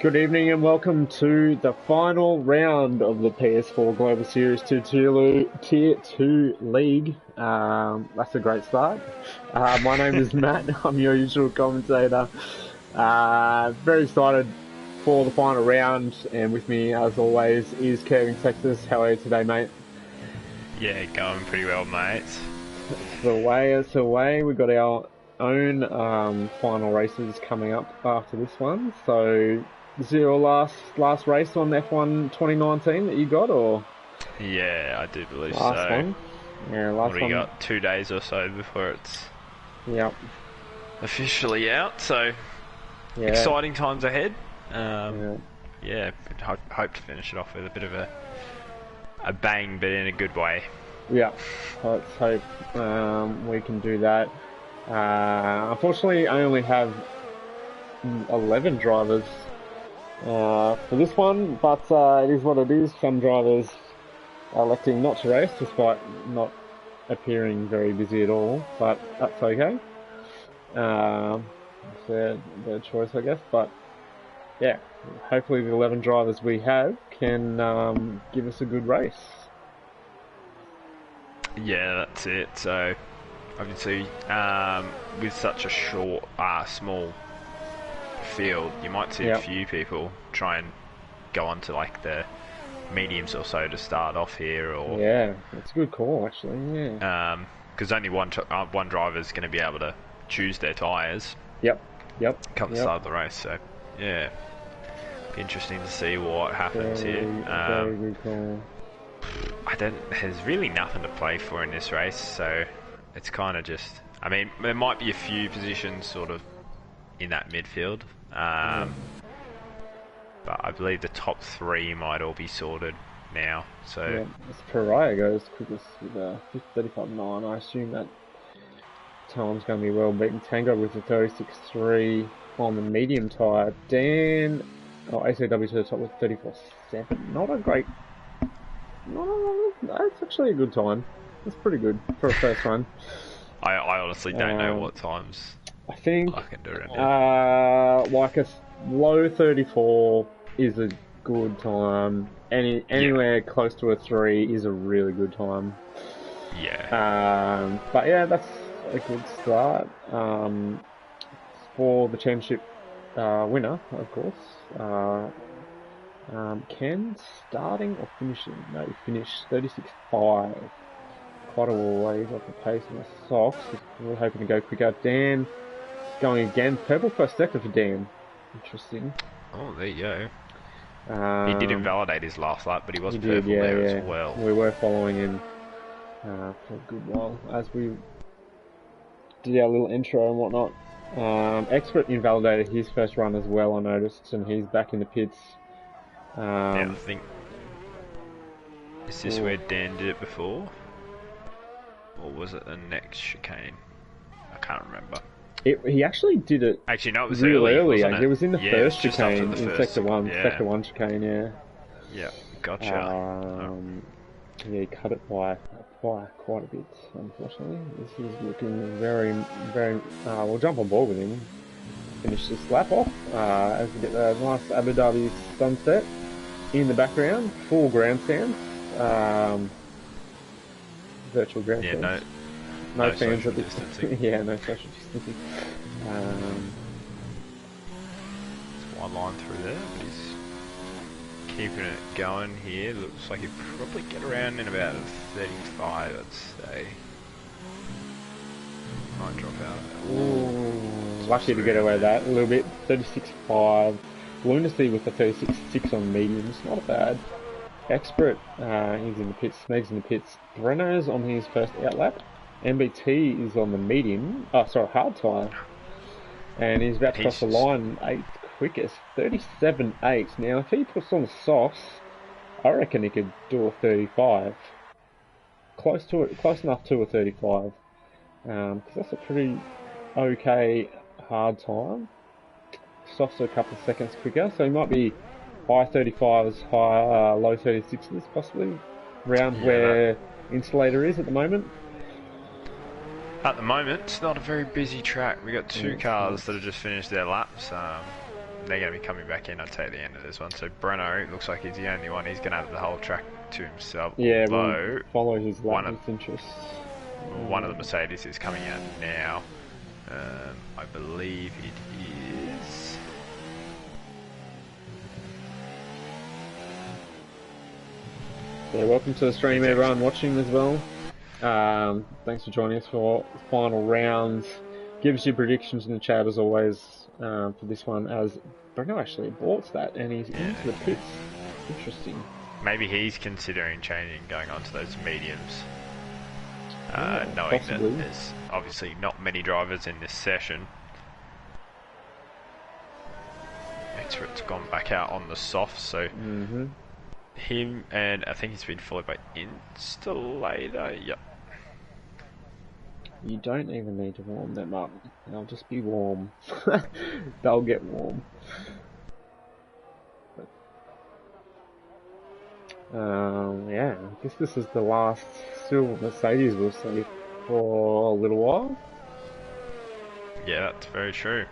Good evening and welcome to the final round of the PS4 Global Series 2 Tier 2 League. That's a great start. My name is Matt. I'm your usual commentator. Very excited for the final round, and with me, as always, is Kevin Texas. How are you today, mate? Yeah, going pretty well, mate. It's the way. We've got our own final races coming up after this one. So, is it your last race on F1 2019 that you got, or Yeah, I do believe last so. one? Yeah, last What do one. you got? 2 days or so before it's Yep. officially out, so Yeah. exciting times ahead. Yeah. Yeah, hope to finish it off with a bit of a bang, but in a good way. Yeah. Let's hope we can do that. Unfortunately, I only have 11 drivers for this one, but it is what it is. Some drivers are electing not to race despite not appearing very busy at all, but that's okay. It's their choice, I guess. But yeah, hopefully the 11 drivers we have can give us a good race. Yeah, that's it. So, obviously, with such a small field, you might see a few people try and go on to like the mediums or so to start off here, or Yeah, it's a good call actually. Yeah. Because only one driver is going to be able to choose their tyres. Yep. Come the start of the race, so yeah, be interesting to see what happens here. Very good call. There's really nothing to play for in this race, so it's kind of just. I mean, there might be a few positions sort of in that midfield, but I believe the top 3 might all be sorted now. So yeah, as Pariah goes quickest with a 35.9, I assume that time's going to be well beaten. Tango with a 36.3 on the medium tyre. Dan, ACW to the top with 34.7. Not a great. That's actually a good time. That's pretty good for a first run. I honestly don't know what times I think I can do around here. like a low 34 is a good time. Anywhere close to a 3 is a really good time. Yeah. But yeah, that's a good start. For the championship winner, of course. Ken starting or finishing? No, he finished 36.5. Quite a ways off the pace in the socks. We're hoping to go quicker. Dan going again. Purple first sector for Dan. Interesting. Oh, there you go. He did invalidate his last lap, but he was purple there as well. We were following him for a good while as we did our little intro and whatnot. Expert invalidated his first run as well, I noticed, and he's back in the pits. Yeah, I think. Is this where Dan did it before? Or was it the next chicane? I can't remember. He actually did it. Actually, no, it was real early. wasn't it? It was in the first just chicane after the in first, Sector 1. yeah. Sector 1 chicane, yeah. Yeah, gotcha. Yeah, he cut it by quite a bit, unfortunately. This is looking very, very... we'll jump on board with him. Finish this lap off as we get the nice Abu Dhabi sunset in the background. Full grandstand. Virtual grandstand. Yeah, no fans social at this distancing. Yeah, no social distancing. There's one line through there, but he's keeping it going here. Looks like he'll probably get around in about 35, I'd say. Might drop out. Ooh, lucky to get away with that a little bit. 36.5. Lunacy with the 36.6 on mediums. Not bad. Expert, he's in the pits. Smeag's in the pits. Renault's on his first outlap. MBT is on the medium. Hard tyre. And he's about to cross the line 8th quickest. 37.8. Now, if he puts on the softs, I reckon he could do a 35. Close enough to a 35. Because that's a pretty okay hard time. Softs are a couple of seconds quicker, so he might be high 35s, low 36s, possibly. Around where Insulator is at the moment. At the moment, it's not a very busy track. We got 2 cars that have just finished their laps. they're going to be coming back in, I'd say, at the end of this one. So Breno looks like he's the only one. He's going to have the whole track to himself. Yeah, although we'll follow his interest. One of the Mercedes is coming out now. I believe it is... Yeah, welcome to the stream, everyone watching as well. Thanks for joining us for the final rounds. Give us your predictions in the chat as always for this one, as Bruno actually bought that and he's into the pits. Interesting. Maybe he's considering changing, going on to those mediums. Knowing possibly. that there's obviously not many drivers in this session. It's gone back out on the soft, so him, and I think he's been followed by Installator. Yep. You don't even need to warm them up. They'll just be warm. They'll get warm. Yeah, I guess this is the last still Mercedes we'll see for a little while. Yeah, that's very true.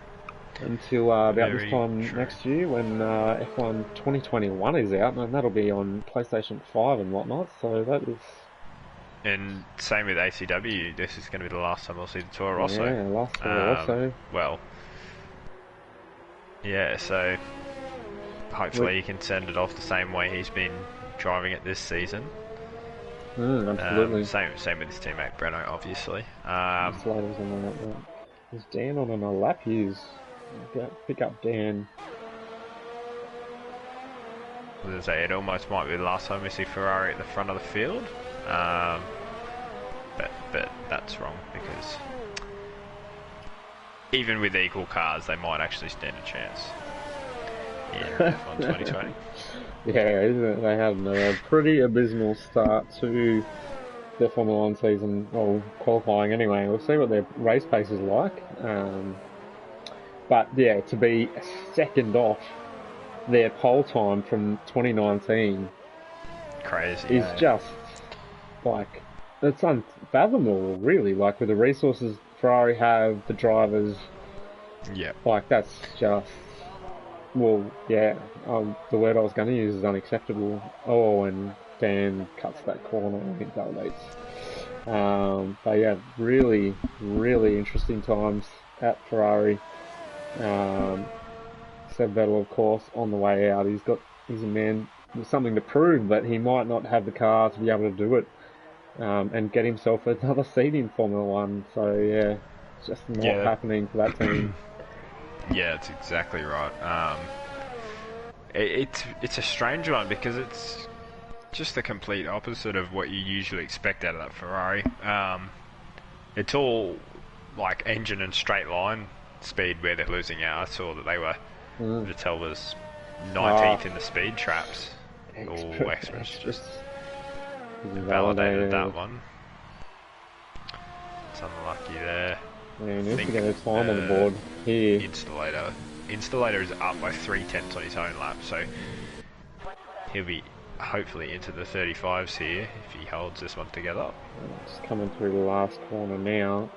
Until about this time next year when F1 2021 is out, and that'll be on PlayStation 5 and whatnot, so that is... And same with ACW, this is going to be the last time we'll see the Toro Rosso. Yeah, last Toro Rosso. Well, yeah, so hopefully he can send it off the same way he's been driving it this season. Absolutely. Same with his teammate Breno, obviously. Is Dan on a lap? He's pick up Dan. I was going to say, it almost might be the last time we see Ferrari at the front of the field. But that's wrong, because even with equal cars, they might actually stand a chance in F1 2020. Yeah, they had a pretty abysmal start to their Formula 1 season, well, qualifying anyway. We'll see what their race pace is like. But yeah, to be second off their pole time from 2019 crazy is just like, it's unfathomable, really. Like, with the resources Ferrari have, the drivers, like, that's just, well, yeah, the word I was going to use is unacceptable. Oh, and Dan cuts that corner and it validates. But yeah, really, really interesting times at Ferrari. Seb Vettel, of course, on the way out. He's a man with something to prove, but he might not have the car to be able to do it. And get himself another seat in Formula 1. So yeah, it's just not happening for that team. Yeah, that's exactly right. It's a strange one because it's just the complete opposite of what you usually expect out of that Ferrari. It's all like engine and straight line speed where they're losing out. I saw that they were, Vettel was 19th in the speed traps. Experts just validated that one. It's unlucky there. Yeah, he needs to get his time on the board here. Installator is up by 3/10 on his own lap, so he'll be hopefully into the 35s here if he holds this one together. Just coming through the last corner now.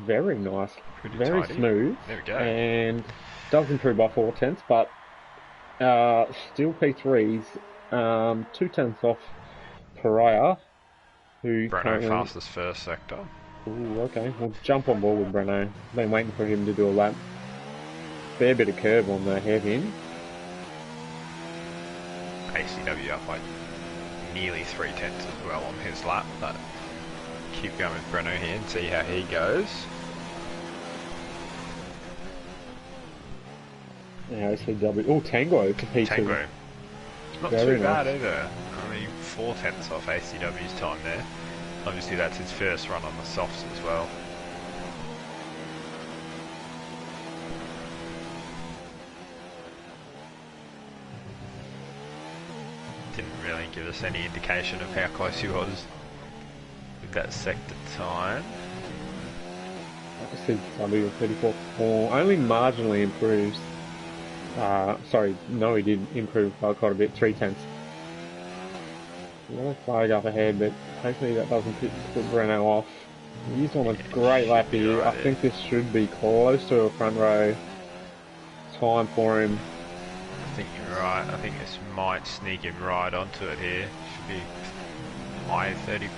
Very nice, very tidy. smooth. There we go. And does improve by 4/10, but still P3s, 2/10 off Pariah, who Breno fastest first sector. Ooh, okay. We'll jump on board with Breno. Been waiting for him to do a lap. Fair bit of curve on the hairpin. ACW up by nearly 3/10 as well on his lap, but keep going with Breno here and see how he goes. Yeah, ACW. Oh, Tango to P2. Tango. Not Very too bad nice. either. Only 4/10 off ACW's time there. Obviously that's his first run on the softs as well. Didn't really give us any indication of how close he was with that sector time. ACW 34. Only marginally improves. Sorry, no, he did improve by quite a bit, 3/10. Another flag up ahead, but hopefully that doesn't put Breno off. He's on a great lap here. I think this should be close to a front row time for him. I think you're right. I think this might sneak him right onto it here. Should be high 30.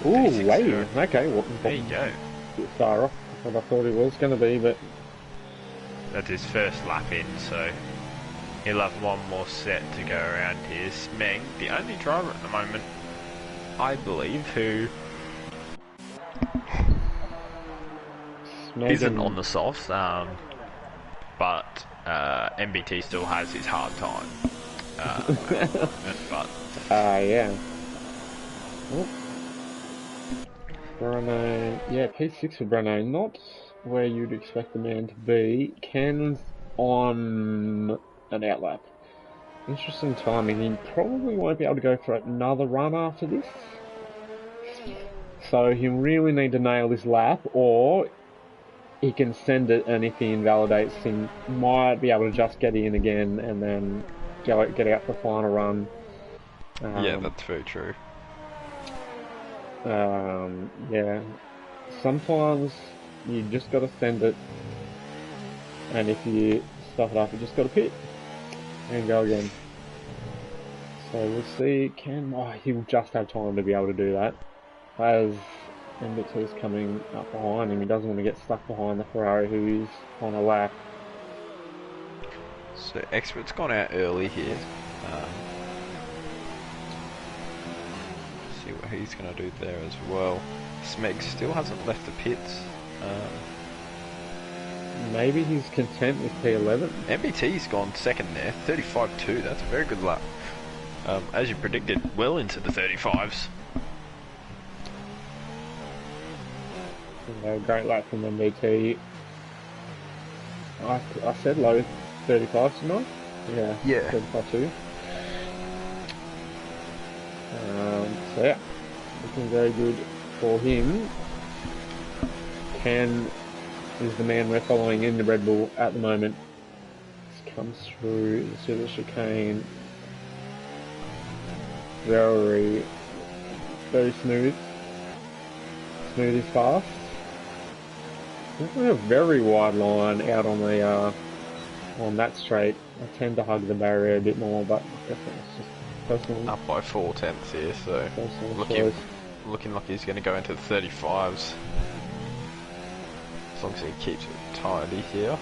Ooh, wait. Okay, well, there you go. A bit far off what I thought it was going to be, but that's his first lap in, so he'll have one more set to go around here. Smeg, the only driver at the moment, I believe, who isn't on the softs, but MBT still has his hard time. But yeah. Oh. Bruno, yeah, P6 for Bruno, not where you'd expect the man to be. Ken's on an outlap. Interesting timing. He probably won't be able to go for another run after this. So he'll really need to nail this lap, or he can send it, and if he invalidates, he might be able to just get in again and then get out for the final run. Yeah, that's very true. Yeah, sometimes you just got to send it, and if you stuff it up, you just got to pit and go again. So we'll see. He'll just have time to be able to do that. As MBT's coming up behind him, he doesn't want to get stuck behind the Ferrari, who is on a lap. So Expert's gone out early here. See what he's going to do there as well. Smeg still hasn't left the pits. Maybe he's content with P11. MBT's gone second there, 35.2. That's a very good lap. As you predicted, well into the 35s. Great lap from MBT. I said low 35s tonight. Yeah. 35.2. So yeah, looking very good for him. Ken is the man we're following in the Red Bull at the moment. This comes through the Silver Chicane. Very smooth. Smooth is fast. A very wide line out on the on that straight. I tend to hug the barrier a bit more, but definitely it's just personal. Up by 4/10 here, so looking like he's going to go into the 35s. As long as he keeps it tidy here.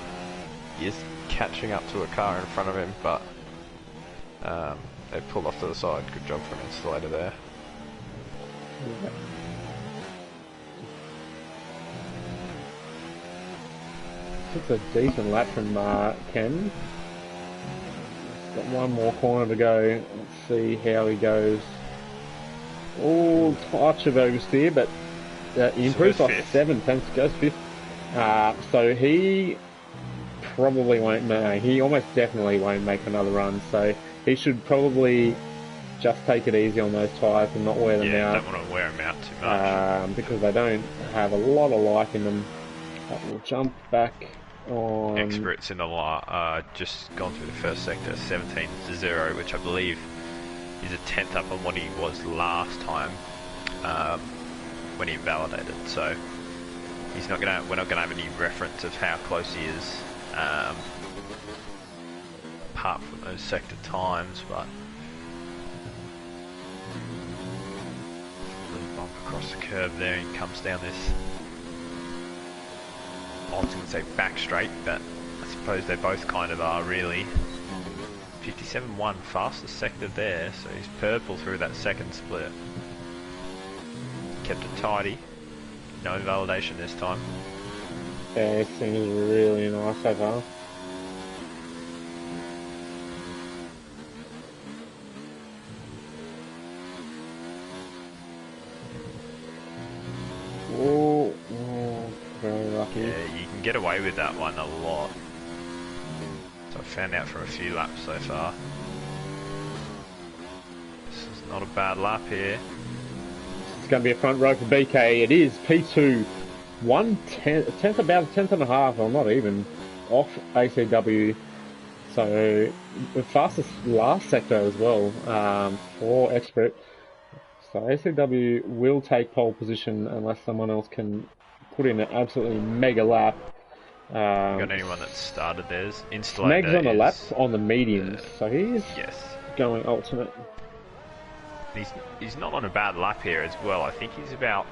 He is catching up to a car in front of him, but they pulled off to the side. Good job from Insulator there. Yeah. It's a decent lap from Ken. He's got one more corner to go. Let's see how he goes. Oh, touch of oversteer, but he improves by 7 tenths, goes 5th. So he probably won't. No, he almost definitely won't make another run. So he should probably just take it easy on those tyres and not wear them out. Yeah, don't want to wear them out too much. Because they don't have a lot of life in them. We'll jump back on. Experts in the lot just gone through the first sector, 17-0, which I believe is a 10th up on what he was last time when he invalidated. So he's not gonna. We're not gonna have any reference of how close he is, apart from those sector times. But bump across the curb there and comes down this. I was going to say back straight, but I suppose they both kind of are really. 57.1, fastest sector there, so he's purple through that second split. Kept it tidy, no invalidation this time. Yeah, this thing is really nice so far. Oh, very lucky. Yeah, you can get away with that one a lot. So I found out from a few laps so far. This is not a bad lap here. It's going to be a front row for BK. It is P2. 1/10, about a tenth and a half, or not even, off ACW. So the fastest last sector as well for Expert. So ACW will take pole position unless someone else can put in an absolutely mega lap. Got anyone that started theirs? Smeg's on the laps on the mediums, so he's going ultimate. He's not on a bad lap here as well. I think he's about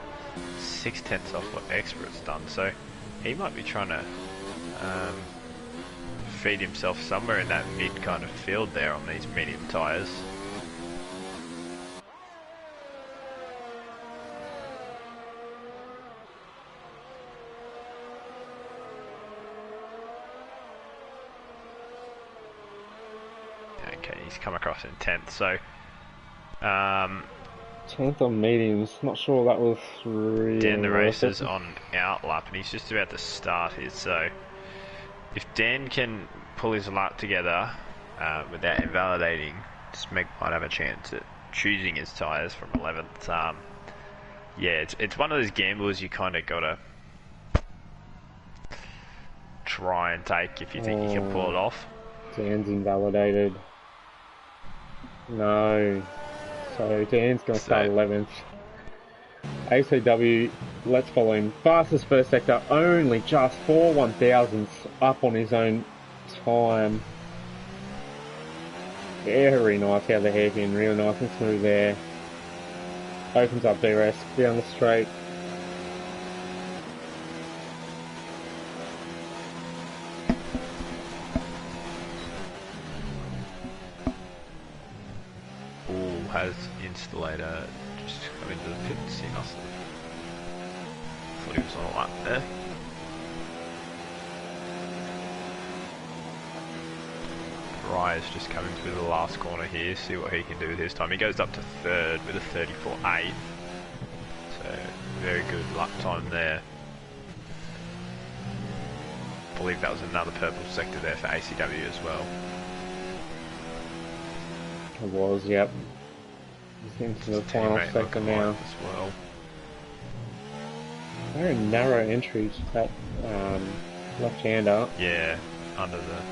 6/10 off what Expert's done, so he might be trying to feed himself somewhere in that mid kind of field there on these medium tyres. Okay, he's come across in 10th, so 10th on mediums, not sure that was really Dan the Racer's on out lap and he's just about to start here, so if Dan can pull his lap together without invalidating, Smeg might have a chance at choosing his tyres from 11th. Yeah, it's one of those gambles you kind of got to try and take if you think you can pull it off. Dan's invalidated. No. So Dan's going to start 11th. ACW, let's follow him. Fastest first sector, only just 4 1,000ths up on his own time. Very nice how the hairpin, real nice and smooth there. Opens up DRS down the straight. Has Installator just come into the pits. He must have thought he was on a lap there. Rye's just coming through the last corner here, see what he can do with his time. He goes up to 3rd with a 34.8, so very good lap time there. I believe that was another purple sector there for ACW as well. It was, yep. He's into the final sector now. As well. Very narrow entry to that left-hander. Yeah, under the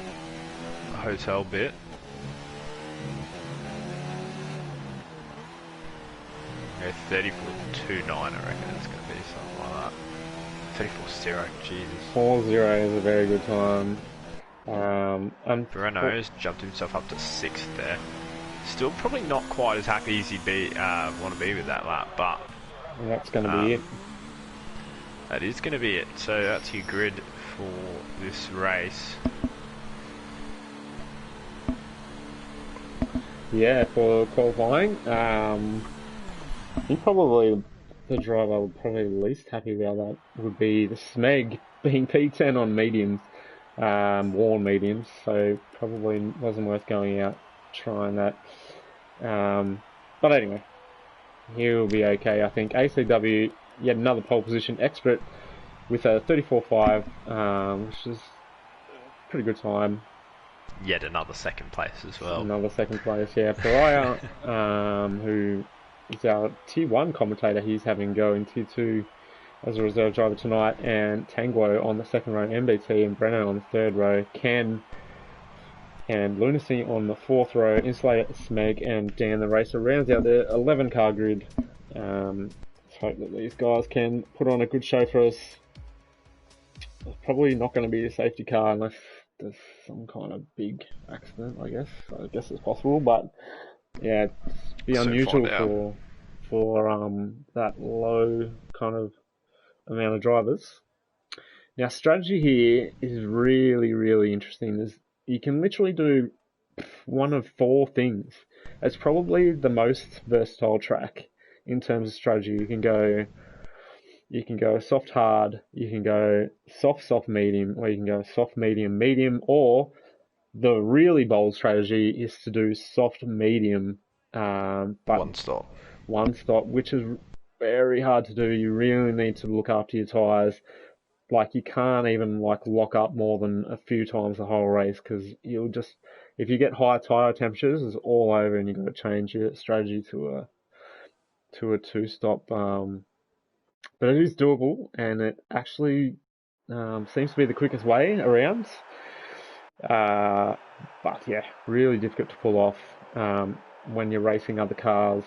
hotel bit. Yeah, 34.29 I reckon it's going to be something like that. 34.0, Jesus. 4.0 is a very good time. Breno's jumped himself up to 6th there. Still probably not quite as happy as he'd want to be with that lap, but that's going to be it. That is going to be it. So that's your grid for this race. Yeah, for qualifying, probably the driver I'm probably least happy about that would be the Smeg being P10 on mediums, worn mediums, so probably wasn't worth going out trying that. But anyway, he'll be okay, I think. ACW, yet another pole position, Expert with a 34.5, which is a pretty good time. Yet another 2nd place as well. Another 2nd place, yeah. Pariah, who is our Tier 1 commentator, he's having go in Tier 2 as a reserve driver tonight, and Tanguo on the 2nd row, MBT, and Breno on the 3rd row, Ken and Lunacy on the 4th row, Installator, Smeg, and Dan the Racer rounds out the 11-car grid. Let's hope that these guys can put on a good show for us. It's probably not going to be a safety car unless there's some kind of big accident, I guess. I guess it's possible, but yeah, it's be unusual for that low kind of amount of drivers. Now, strategy here is really, really interesting. You can literally do one of 4 things. It's probably the most versatile track in terms of strategy. You can go soft hard, you can go soft medium, or you can go soft medium, or the really bold strategy is to do soft medium, but one stop, which is very hard to do. You really need to look after your tyres. Like, you can't even lock up more than a few times the whole race, because you'll just, if you get high tyre temperatures, it's all over, and you've got to change your strategy to a 2-stop. But it is doable, and it actually seems to be the quickest way around. But yeah, really difficult to pull off when you're racing other cars.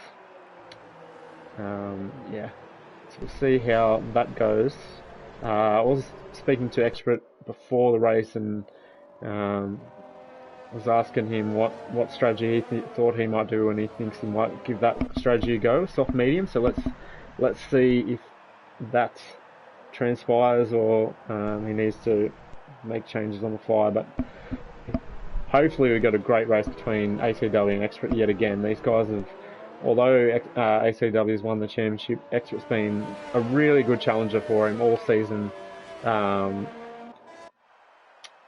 Yeah, so we'll see how that goes. I was speaking to Expert before the race and was asking him what strategy he thought he might do, and he thinks he might give that strategy a go, soft medium. So let's see if that transpires or he needs to make changes on the fly. But hopefully we got a great race between ACW and Expert yet again. These guys have, although ACW has won the championship, Expert's been a really good challenger for him all season,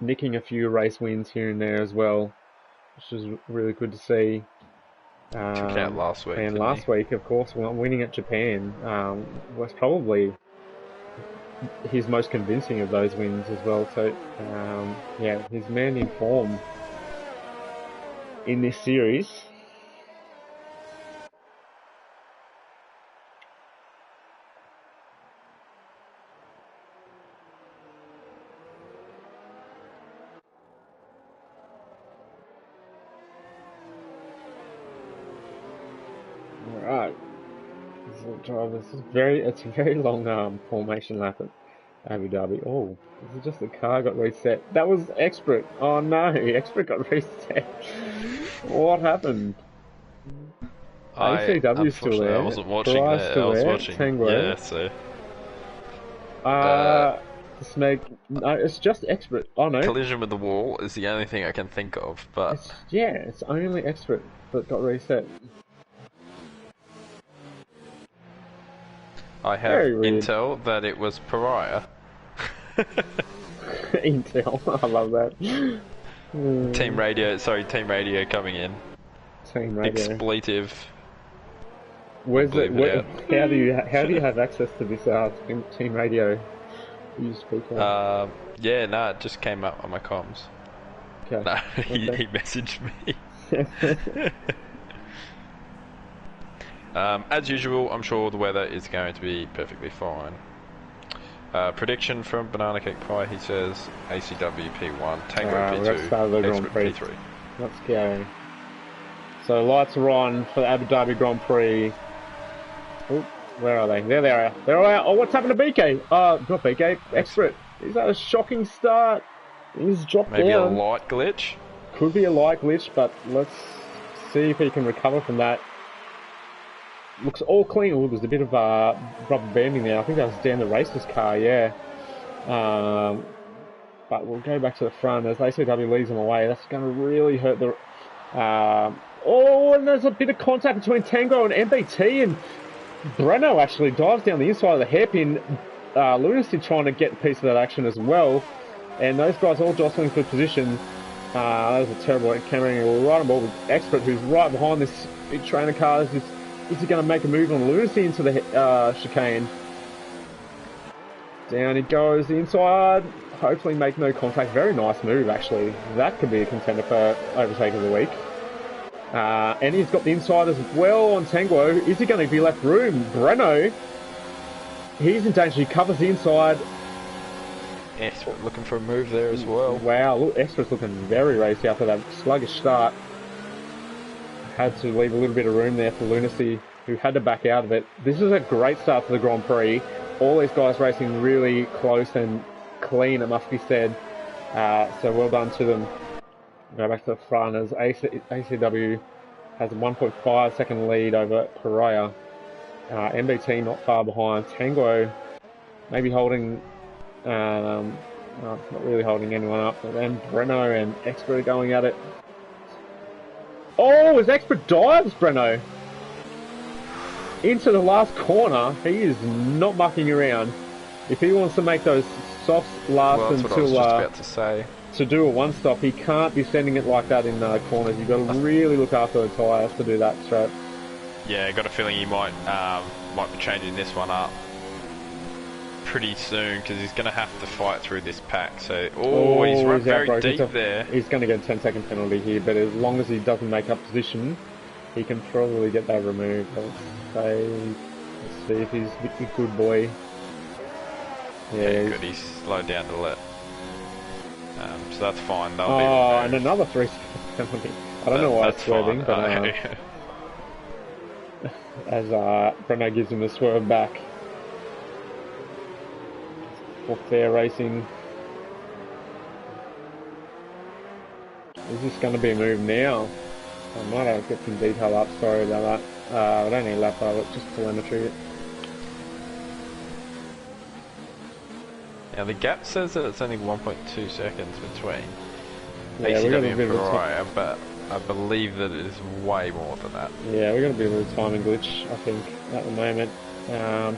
nicking a few race wins here and there as well, which is really good to see. Took out last week, and last week, of course, winning at Japan was probably his most convincing of those wins as well. So, yeah, his man in form in this series. Alright. It's a very long formation lap at Abu Dhabi. Oh, this is just the car got reset. That was Expert. Oh no, Expert got reset. What happened? ACW's still there. I wasn't watching that. I was watching. Tango. Yeah, so. No, it's just Expert. Oh no. Collision with the wall is the only thing I can think of, but. It's only Expert that got reset. I have intel that it was Pariah. Intel, I love that. Team radio coming in. Team radio. Expletive. Where's it? How do you have access to this team radio? You speak on? Yeah, no, it just came up on my comms. Okay. No, he messaged me. As usual, I'm sure the weather is going to be perfectly fine. Prediction from Banana Cake Pie, he says ACW P1, Tango P2, P3. Let's go. So lights are on for the Abu Dhabi Grand Prix. Oh, where are they? There they are. There they are. Oh, what's happened to BK? Not BK, Expert. Is that a shocking start? He's dropped Maybe down. A light glitch? Could be a light glitch, but let's see if he can recover from that. Looks all clean. Oh, there's a bit of rubber banding there. I think that was Dan the Racer's car, yeah. But we'll go back to the front as ACW leads them away. That's going to really hurt the... and there's a bit of contact between Tango and MBT, and Breno actually dives down the inside of the hairpin. Lunacy trying to get a piece of that action as well. And those guys all jostling for position. That was a terrible camera angle. Right on board with Expert, who's right behind this big trainer car. Is he going to make a move on Lunacy into the chicane? Down he goes, the inside. Hopefully make no contact. Very nice move, actually. That could be a contender for overtake of the week. And he's got the inside as well on Tango. Is he going to be left room? Breno, he's in danger. He covers the inside. Expert looking for a move there as well. Wow, look, Expert's looking very racy after that sluggish start. Had to leave a little bit of room there for Lunacy, who had to back out of it. This is a great start to the Grand Prix. All these guys racing really close and clean, it must be said. So well done to them. Go back to the front as ACW has a 1.5 second lead over Pariah. MBT not far behind. Tango maybe holding, no, not really holding anyone up. But then Breno and Expert are going at it. Oh, as Expert dives, Breno into the last corner. He is not mucking around. If he wants to make those softs last that's until what I was just about to say. To do a one-stop, he can't be sending it like that in corners. You've got to really look after the tyres to do that straight. Yeah, I got a feeling he might be changing this one up pretty soon because he's going to have to fight through this pack. So, he's run very deep there. He's going to get a 10-second penalty here, but as long as he doesn't make up position, he can probably get that removed. Let's see if he's a good boy. Yeah, good. He's slowed down to let. So that's fine. They'll be and another 3-second penalty. I don't know why it's swerving, but as Breno gives him the swerve back. For fair racing. Is this going to be a move now? I might have to get some detail up, sorry about that. I don't need lap bar, it's just telemetry. Now the gap says that it's only 1.2 seconds between Yeah, we got a bit Pariah, but I believe that it is way more than that. Yeah, we got a bit of a timing glitch, I think, at the moment.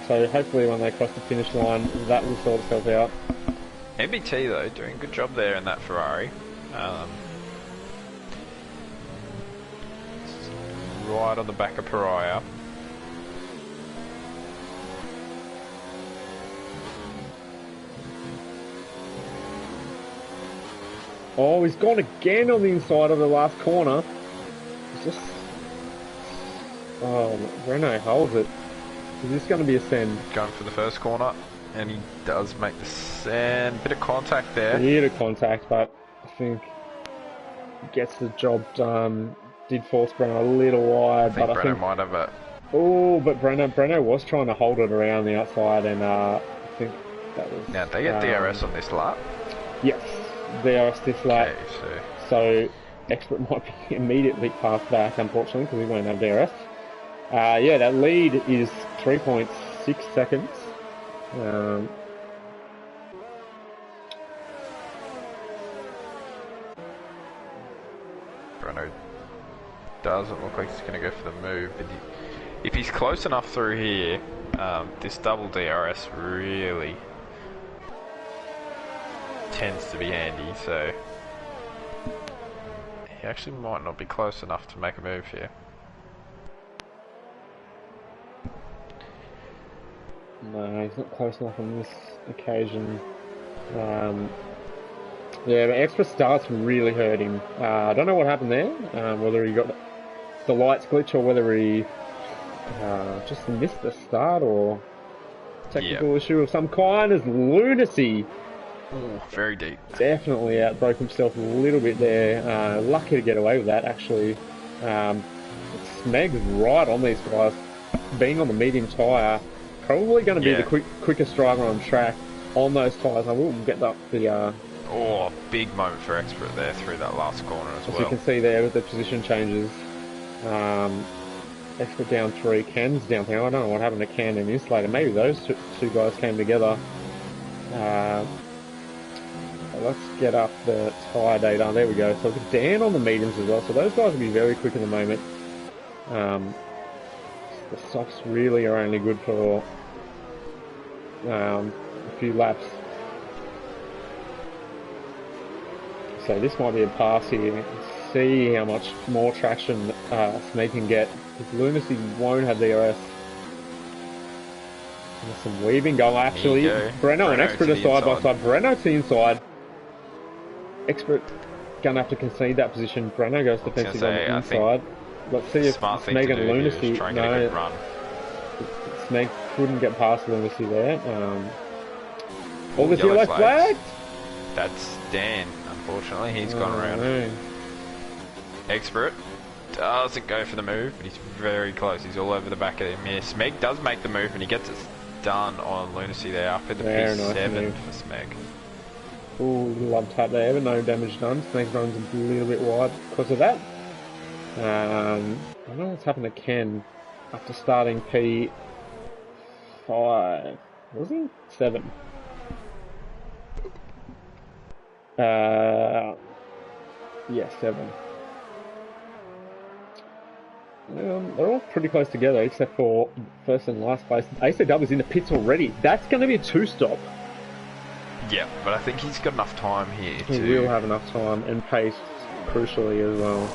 So hopefully when they cross the finish line, that will sort itself out. MBT though, doing a good job there in that Ferrari. Right on the back of Pariah. Oh, he's gone again on the inside of the last corner. It's just... Oh, Renault holds it. Is this going to be a send? Going for the first corner, and he does make the send. Bit of contact there. A bit of contact, but I think he gets the job done. Did force Breno a little wide, I think Breno might have it. Oh, but Breno was trying to hold it around the outside, and I think that was... Now, they get DRS on this lap? Yes, DRS this lap. Okay, so Expert might be immediately passed back, unfortunately, because he won't have DRS. Yeah, that lead is 3.6 seconds. Breno doesn't look like he's going to go for the move, but if he's close enough through here, this double DRS really tends to be handy, so he actually might not be close enough to make a move here. No, he's not close enough on this occasion. Yeah, but extra starts really hurt him. I don't know what happened there, whether he got the lights glitch or whether he just missed the start or technical issue of some kind. Is lunacy. Ooh, very deep. Definitely outbroke himself a little bit there. Lucky to get away with that, actually. Smeg's right on these guys. Being on the medium tyre, probably going to be the quickest driver on track on those tyres. I will get up the... Oh, big moment for Expert there through that last corner as well. As you can see there with the position changes. Expert down 3, Ken's down 10. I don't know what happened to Ken and Insulator. Maybe those two guys came together. Let's get up the tyre data. There we go. So it's Dan on the mediums as well. So those guys will be very quick in the moment. The softs really are only good for a few laps. So this might be a pass here. See how much more traction Smeg can get. Because Lunacy won't have DRS. There's some weaving going actually. Breno and Expert are side by side. Breno to the inside. Expert gonna have to concede that position. Breno goes defensive on the inside. Let's see if Smeg and Lunacy... No, Smeg couldn't get past Lunacy there. All this yellow flag? That's Dan. Unfortunately, he's gone around. Expert doesn't go for the move, but he's very close. He's all over the back of him here. Smeg does make the move, and he gets it done on Lunacy there up at the P7 for Smeg. Ooh, love tap there, but no damage done. Smeg runs a little bit wide because of that. I don't know what's happened to Ken after starting P5. Was he? 7. Yeah, 7. They're all pretty close together, except for first and last place. ACW is in the pits already. That's going to be a 2-stop. Yeah, but I think he's got enough time here. He will have enough time and pace, crucially as well.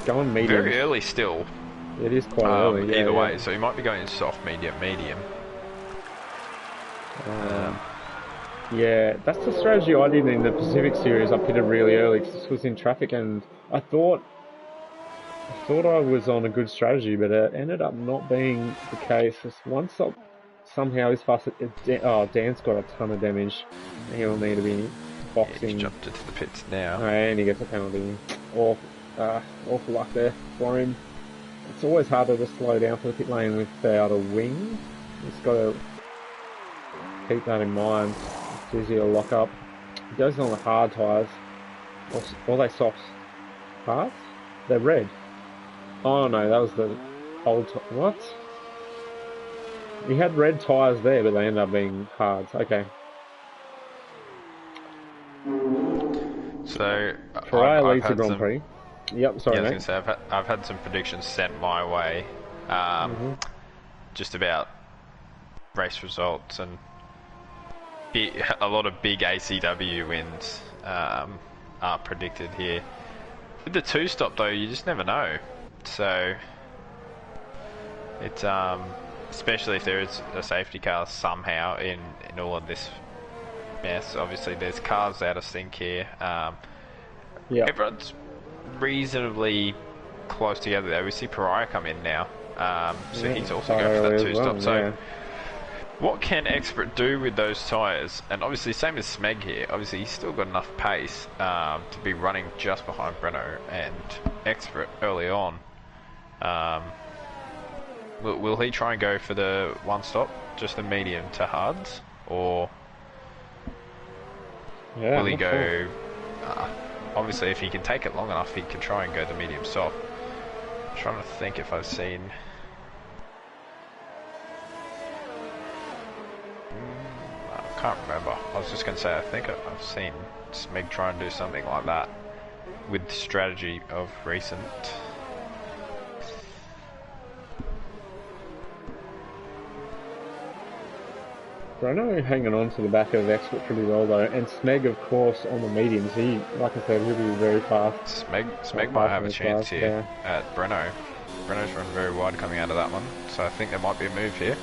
Going medium. Very early still. It is quite early. Either way, so he might be going soft, medium. Yeah, that's the strategy I did in the Pacific Series. I pitted really early because this was in traffic, and I thought I was on a good strategy, but it ended up not being the case. Just one stop, somehow he's fast. Dan's got a ton of damage. He'll need to be boxing. He's jumped into the pits now. And he gets a penalty. Awful luck there for him. It's always harder to slow down for the pit lane without a wing. Just got to keep that in mind. It's easy to lock up. He goes on the hard tyres. Or are they softs? Hards? They're red. Oh no, that was the old... What? He had red tyres there, but they ended up being hards. Okay. So, I've had Grand Prix. Yep, sorry, yeah, I mate. was going to say, I've had some predictions sent my way, just about race results, and a lot of big ACW wins are predicted here. With the two-stop, though, you just never know. So, it's, especially if there is a safety car somehow in all of this mess. Obviously, there's cars out of sync here. Everyone's reasonably close together there. We see Pariah come in now, so he's also going for that two-stop. Well, so what can Expert do with those tyres? And obviously same as Smeg here, obviously he's still got enough pace to be running just behind Breno and Expert early on. Will he try and go for the one stop, just the medium to hards, or will he go obviously, if he can take it long enough, he can try and go the medium soft. I'm trying to think if I've seen... I can't remember. I was just going to say, I think I've seen Smeg try and do something like that with the strategy of recent. Bruno hanging on to the back of Expert pretty well though, and Smeg of course on the mediums. He, like I said, he'll be very fast. Smeg might have a chance here at Breno. Breno's run very wide coming out of that one, so I think there might be a move here.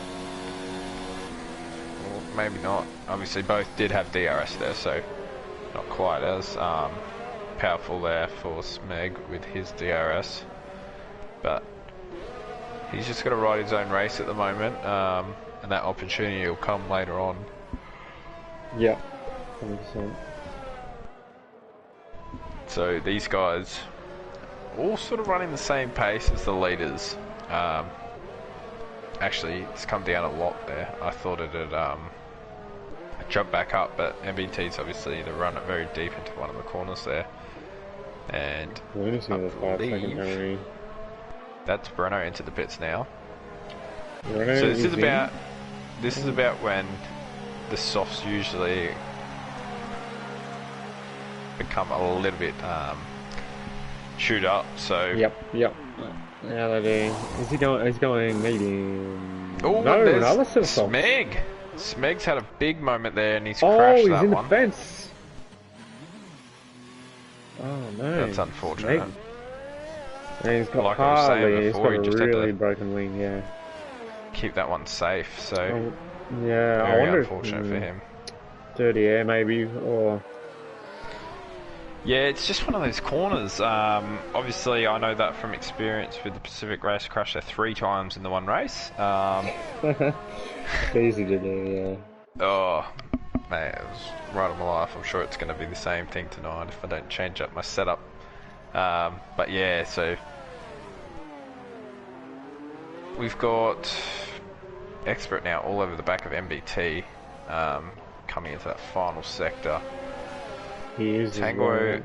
Or maybe not. Obviously both did have DRS there, so not quite as powerful there for Smeg with his DRS. But he's just got to ride his own race at the moment. And that opportunity will come later on. Yeah, 100%. So these guys all sort of running the same pace as the leaders. Actually, it's come down a lot there. I thought it'd jump back up, but MBT's obviously to run it very deep into one of the corners there. And I believe that's Breno into the pits now. So this is about when the softs usually become a little bit chewed up. So yep. Yeah, they do. Is he going? He's going medium. Oh no, there's another soft. Smeg's had a big moment there, and he's crashed that one. Oh, he's in the fence. Oh no, that's unfortunate. And he's got like I was saying before, he's got a really broken wing. Yeah. Keep that one safe, so yeah, I very wonder unfortunate for him. Dirty air maybe, or yeah, it's just one of those corners. Obviously I know that from experience with the Pacific race. Crashed there 3 times in the one race. It's easy to do, yeah. Oh man, it was right on my life. I'm sure it's going to be the same thing tonight if I don't change up my setup. But yeah, so we've got Expert now all over the back of MBT, coming into that final sector. He is Tango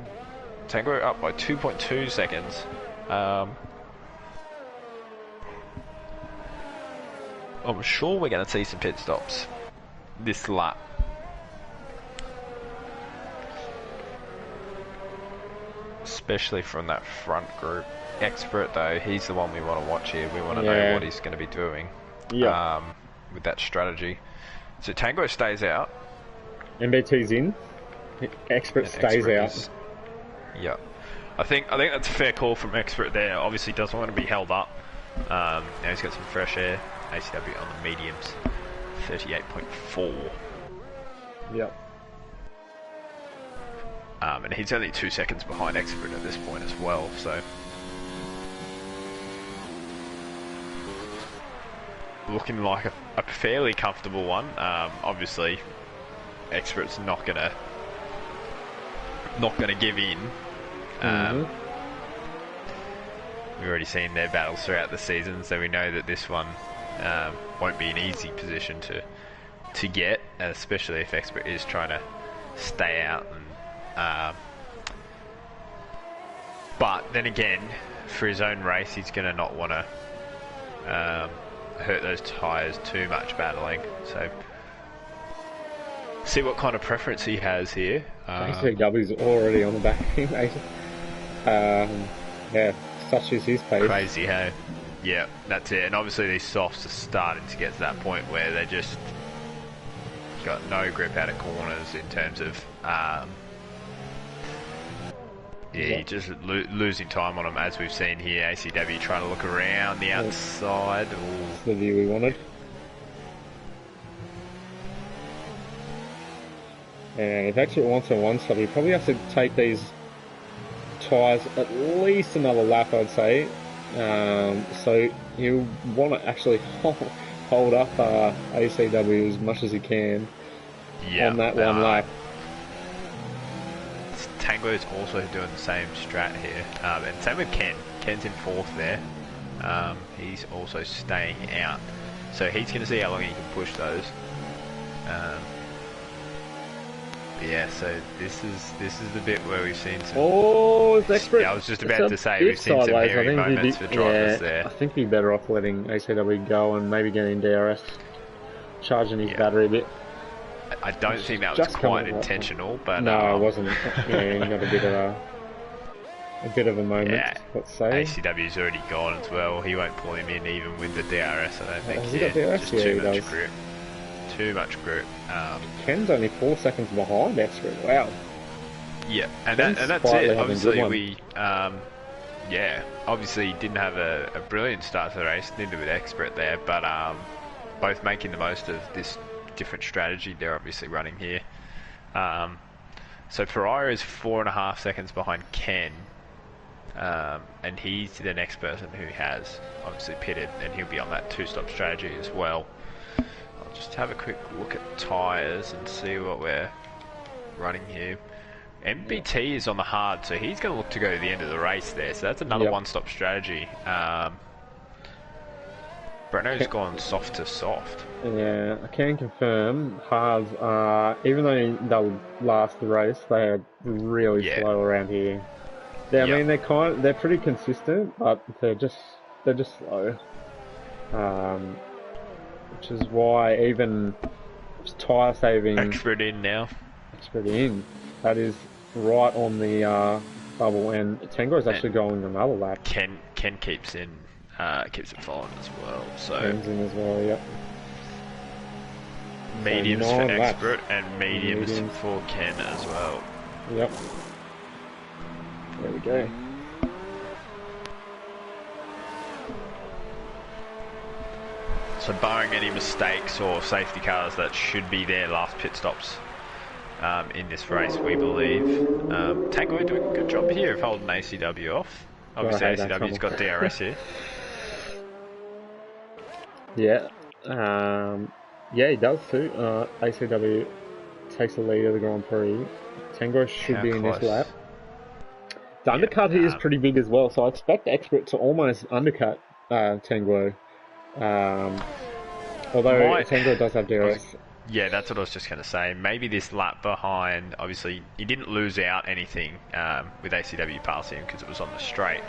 up by 2.2 seconds. I'm sure we're going to see some pit stops this lap. Especially from that front group. Expert though, he's the one we want to watch here. We want to know what he's going to be doing with that strategy. So Tango stays out. MBT's in. Expert stays out. Yeah. I think that's a fair call from Expert there. Obviously doesn't want to be held up. Now he's got some fresh air. ACW on the mediums. 38.4. Yep. And he's only 2 seconds behind Expert at this point as well, so looking like a fairly comfortable one. Obviously, Expert's not gonna give in. We've already seen their battles throughout the season, so we know that this one won't be an easy position to get, especially if Expert is trying to stay out and But then again, for his own race, he's going to not want to hurt those tyres too much battling. So, see what kind of preference he has here. ACW's already on the back of him. Yeah, such is his pace. Crazy, hey? Yeah, that's it. And obviously these softs are starting to get to that point where they just got no grip out of corners in terms of you're just losing time on them, as we've seen here. ACW trying to look around the outside. That's the view we wanted. And if actually wants a one stop, he probably has to take these tyres at least another lap, I'd say. So he'll want to actually hold up ACW as much as he can on that one lap. Tango is also doing the same strat here, and same with Ken. Ken's in 4th there. He's also staying out, so he's going to see how long he can push those. Yeah, so this is the bit where we've seen some. Oh, it's expert. I was just about to say we've seen some hairy moments for drivers there. I think he'd be better off letting ACW go and maybe getting DRS, charging his battery a bit. I don't think that was quite intentional, but no, it wasn't. Yeah, he got a bit of a moment. Let's say ACW's already gone as well. He won't pull him in even with the DRS. I don't think. Has he got DRS? Just too much grip. Too much grip. Ken's only 4 seconds behind Expert. Wow. Yeah, and that's it. Obviously, we obviously didn't have a brilliant start to the race. Neither with Expert there, but both making the most of this different strategy they're obviously running here. So Ferrari is 4.5 seconds behind Ken, and he's the next person who has obviously pitted, and he'll be on that 2-stop strategy as well. I'll just have a quick look at tyres and see what we're running here. MBT is on the hard, so he's going to look to go to the end of the race there, so that's another one-stop strategy. Breno's gone soft to soft. Yeah, I can confirm hards are, even though they'll last the race, they are really slow around here. I mean, they're pretty consistent, but they're just slow. Which is why even tyre saving. Expert in now. Expert in. That is right on the bubble, and Tango is actually going another lap. Ken keeps in. Keeps it following as well. So Ken's in as well. Yep. Mediums for Expert and mediums for Ken as well. Yep. There we go. So barring any mistakes or safety cars, that should be their last pit stops in this race, we believe. Tango doing a good job here of holding ACW off. Obviously ACW's got DRS here. Yeah. Yeah, he does too. ACW takes the lead of the Grand Prix. Tango should be in this lap. The undercut here is pretty big as well, so I expect Expert to almost undercut Tango. Although Tango does have DRS. Yeah, that's what I was just going to say. Maybe this lap behind, obviously, he didn't lose out anything with ACW passing him because it was on the straight.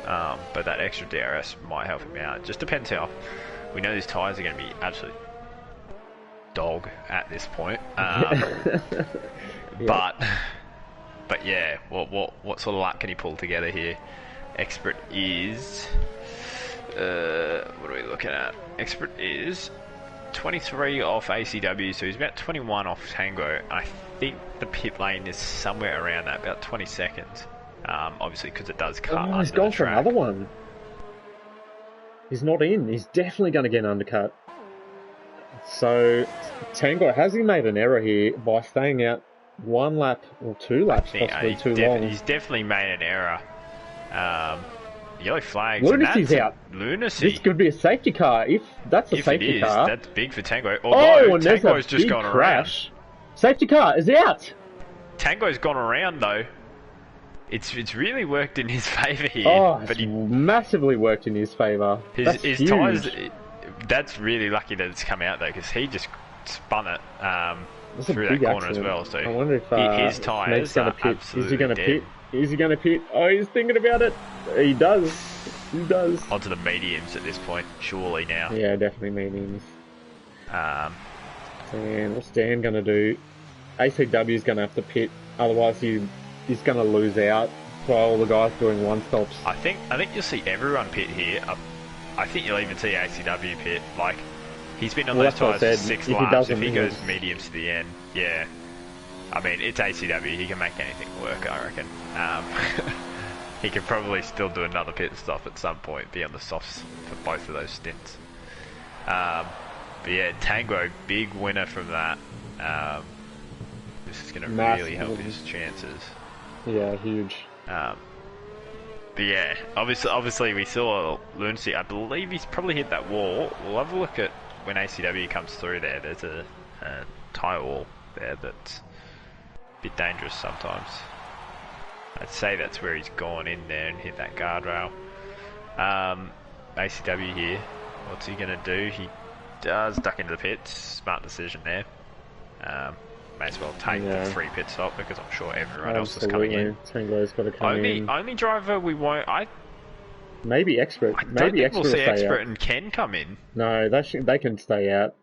But that extra DRS might help him out. It just depends how. We know these tyres are going to be absolute dog at this point. But yeah, what sort of lap can he pull together here? Expert is what are we looking at? Expert is 23 off ACW, so he's about 21 off Tango. I think the pit lane is somewhere around that, about 20 seconds. Obviously, because it does cut under he's gone the for track. another one. He's not in. He's definitely going to get undercut. So, Tango, has he made an error here by staying out 1 lap or 2 laps, possibly too long? He's definitely made an error. Yellow flags. Lunacy's out. Lunacy. This could be a safety car. If that's a safety car. That's big for Tango. Although and there's Tango's a just big gone crash. around. Safety car is out. Tango's gone around though. It's really worked in his favour here. Oh, but he massively worked in his favour. His tyres. That's really lucky that it's come out though, because he just spun it through that corner as well. So I wonder if his tyres are absolutely Is he going to pit? Is he going to pit? Oh, he's thinking about it. He does. He does. Onto the mediums at this point, surely now. Yeah, definitely mediums. And what's Dan going to do? ACW is going to have to pit, otherwise he's going to lose out for all the guys doing one-stops. I think you'll see everyone pit here. I think you'll even see ACW pit. Like, he's been on those tyres for 6 laps. If he goes mediums to the end, yeah. I mean, it's ACW. He can make anything work, I reckon. He could probably still do another pit stop at some point, be on the softs for both of those stints. But yeah, Tango, big winner from that. This is going to really help his chances. Yeah, huge. But yeah, obviously we saw Lunacy. I believe he's probably hit that wall. We'll have a look at when ACW comes through there. There's a tyre wall there that's a bit dangerous sometimes. I'd say that's where he's gone in there and hit that guardrail. ACW here. What's he going to do? He does duck into the pits. Smart decision there. May as well take the free pit stop because I'm sure everyone else is coming in. Tango's got to come in. Only driver we won't. Maybe Expert. I don't think we'll see Expert and Ken come in. No, they can stay out.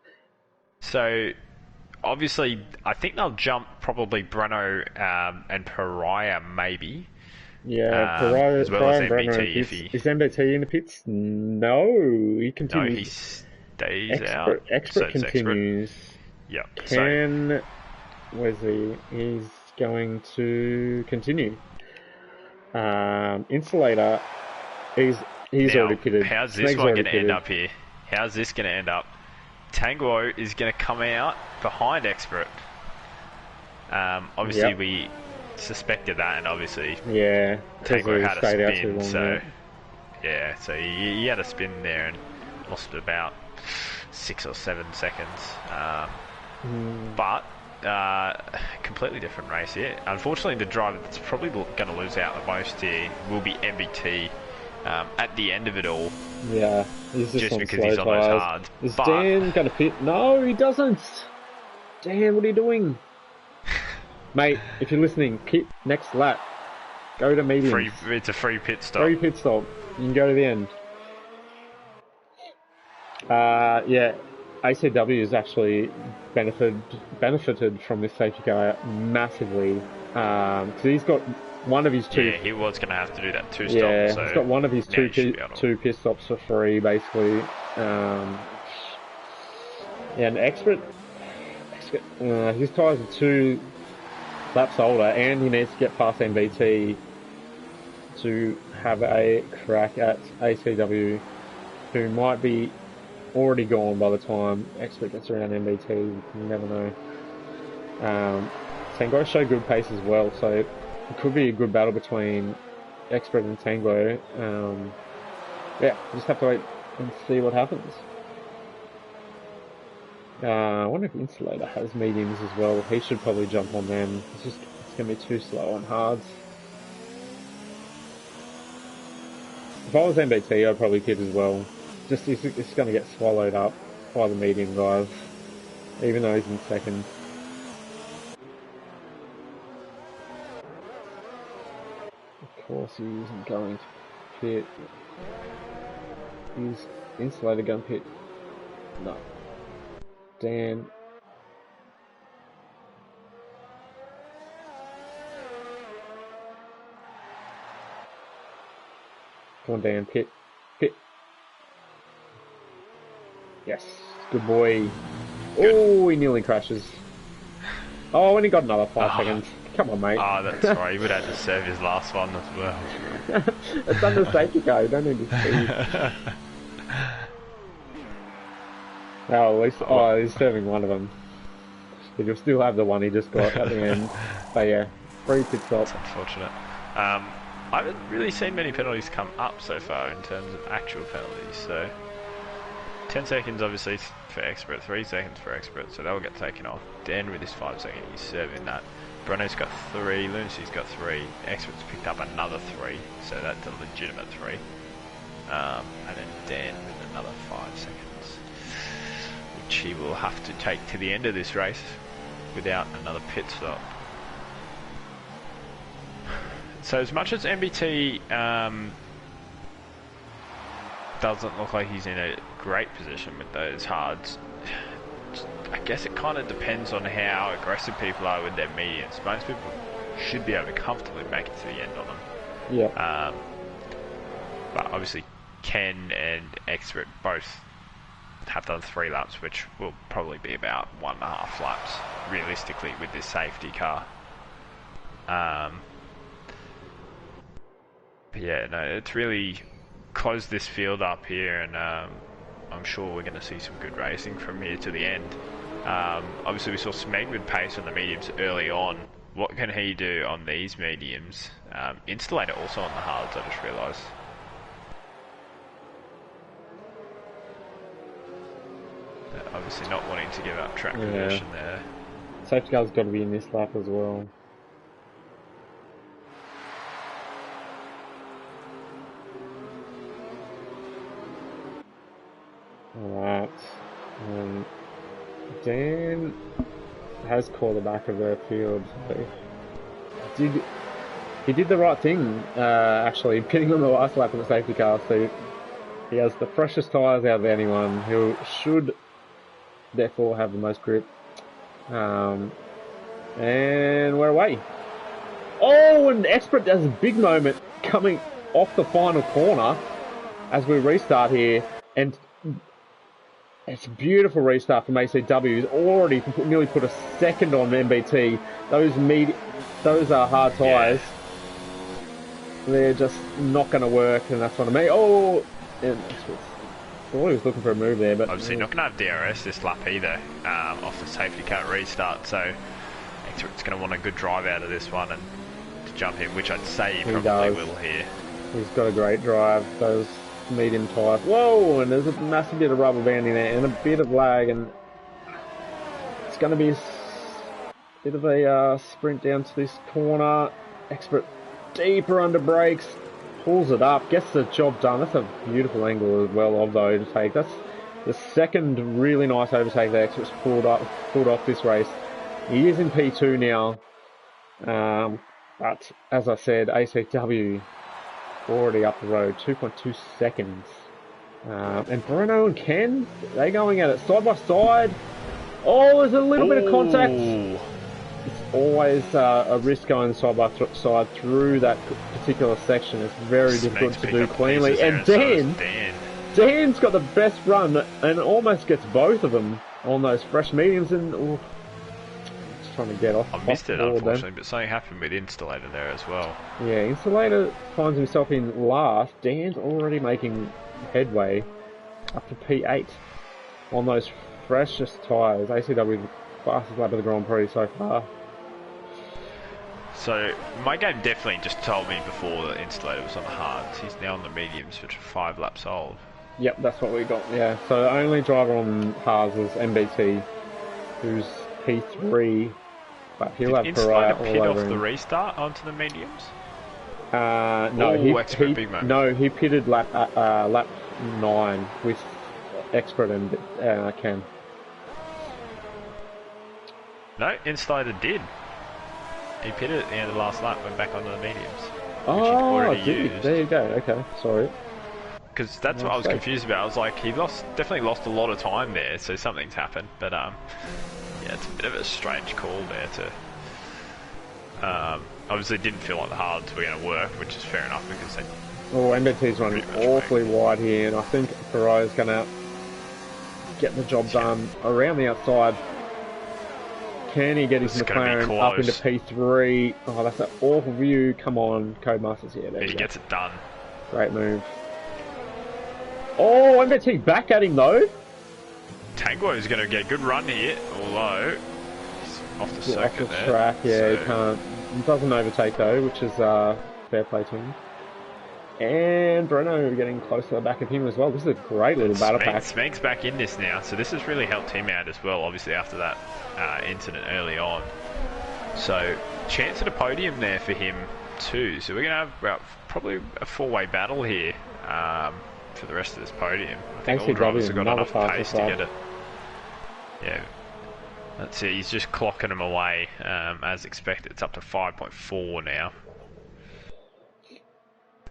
So obviously, I think they'll jump probably Breno and Pariah maybe. Yeah, Pariah as well as MBT. Is MBT in the pits? No, he continues. No, he stays out. Expert continues. Yeah. Ken, where's he? He's going to continue. Insulator, he's now, already pitted. How's this one going to end up here? How's this going to end up? Tango is going to come out behind Expert. Obviously we suspected that, and obviously Tango had a spin, so so he had a spin there and lost about 6 or 7 seconds. But completely different race here. Unfortunately, the driver that's probably going to lose out the most here will be MBT at the end of it all. Yeah, he's just because he's on those hards. Is Dan going to pit? No, he doesn't. Dan, what are you doing? Mate, if you're listening, pit next lap. Go to mediums. It's a free pit stop. Free pit stop. You can go to the end. Yeah, ACW has actually benefited from this safety car massively. Because he's got one of his two. Yeah, he was going to have to do that 2 stop. Yeah, so he's got one of his two pit stops for free, basically. And Expert, his tyres are 2 laps older, and he needs to get past MBT to have a crack at ACW, who might be already gone by the time Expert gets around MBT. You never know. Tango showed good pace as well, so it could be a good battle between Expert and Tango. Just have to wait and see what happens. I wonder if Insulator has mediums as well. He should probably jump on them. It's going to be too slow on hards. If I was MBT, I'd probably pit as well. Just it's going to get swallowed up by the medium guys, even though he's in second. Of course, he isn't going to pit. Is Insulator going to pit? No. Dan. Come on, Dan, pit. Yes, good boy. Good. Oh, he nearly crashes. Oh, and he got another 5 seconds. Come on, mate. Oh, that's right. He would have to serve his last one as well. It's under safety car. You don't need to speed. Oh, at least he's serving one of them. But you'll still have the one he just got at the end. But yeah, free pit stop. That's unfortunate. I haven't really seen many penalties come up so far in terms of actual penalties. So 10 seconds obviously for Expert, 3 seconds for Expert, so they'll get taken off. Dan with his 5 second, he's serving that. Breno's got 3, Lunacy's got 3, Expert's picked up another 3, so that's a legitimate 3. And then Dan with another 5 seconds, which he will have to take to the end of this race without another pit stop. So as much as MBT doesn't look like he's in a great position with those hards, I guess it kind of depends on how aggressive people are with their mediums. Most people should be able to comfortably make it to the end on them. Yeah. But obviously Ken and Expert both have done 3 laps, which will probably be about 1.5 laps realistically with this safety car. But yeah, no, it's really closed this field up here, and I'm sure we're going to see some good racing from here to the end. Obviously we saw Smeg with pace on the mediums early on. What can he do on these mediums? Installator also on the hards, I just realised. Obviously not wanting to give up track position there. Safety car's got to be in this lap as well. Alright. Dan has caught the back of the field. So he did the right thing, actually, pitting on the last lap of the safety car. So he has the freshest tyres out of anyone. He should therefore have the most grip. And we're away. Oh, and Expert does a big moment coming off the final corner as we restart here. And it's a beautiful restart from ACW. He's already nearly put a second on MBT. Those are hard tyres. Yeah. They're just not going to work, and that's what I mean. Oh, and I thought he was looking for a move there, but obviously not going to have DRS this lap either, off the safety car restart. So it's going to want a good drive out of this one and to jump in, which I'd say he probably will here. He's got a great drive. Those medium tyres. Whoa, and there's a massive bit of rubber banding there and a bit of lag, and it's going to be a bit of a sprint down to this corner. Expert deeper under brakes, pulls it up, gets the job done. That's a beautiful angle as well of the overtake. That's the second really nice overtake that Expert's pulled off this race. He is in P2 now, but as I said, ACW already up the road, 2.2 seconds. And Bruno and Ken, they're going at it side by side. Oh, there's a little bit of contact. It's always a risk going side by side through that particular section. It's very difficult to do cleanly. And Dan's got the best run and almost gets both of them on those fresh mediums. And just trying to get off. I missed it unfortunately, but something happened with Installator there as well. Yeah, Installator finds himself in last. Dan's already making headway up to P8 on those freshest tyres. ACW the fastest lap of the Grand Prix so far. So my game definitely just told me before that Installator was on the hards. He's now on the mediums, which are 5 laps old. Yep, that's what we got. Yeah, so the only driver on hards is MBT, who's P3. But he'll have Pariah all pit over off him. The restart onto the mediums? No, he pitted lap 9 with Expert and Ken. No, Installator did. He pitted at the end of the last lap, went back onto the mediums. Oh, there you go. Okay, sorry. Because that's what I was confused about. I was like, he definitely lost a lot of time there, so something's happened. But yeah, it's a bit of a strange call there to. Obviously, it didn't feel like the hards were going to work, which is fair enough because they. Oh, MBT's running awfully wide here, and I think Pariah's going to get the job done around the outside. Can he get his McLaren up into P3? Oh, that's an awful view. Come on, Codemasters. Yeah, there he gets it done. Great move. Oh, MBT back at him though. Tango is going to get a good run here, although he's off the circuit off the track. Yeah, he can't. He doesn't overtake though, which is fair play to him. And Bruno getting close to the back of him as well. This is a great little battle pack. Smeg's back in this now, so this has really helped him out as well, obviously after that incident early on. So, chance at a podium there for him too. So we're going to have probably a 4-way battle here for the rest of this podium. I think all drivers have got enough pace to get it. Yeah. Let's see, he's just clocking them away as expected. It's up to 5.4 now.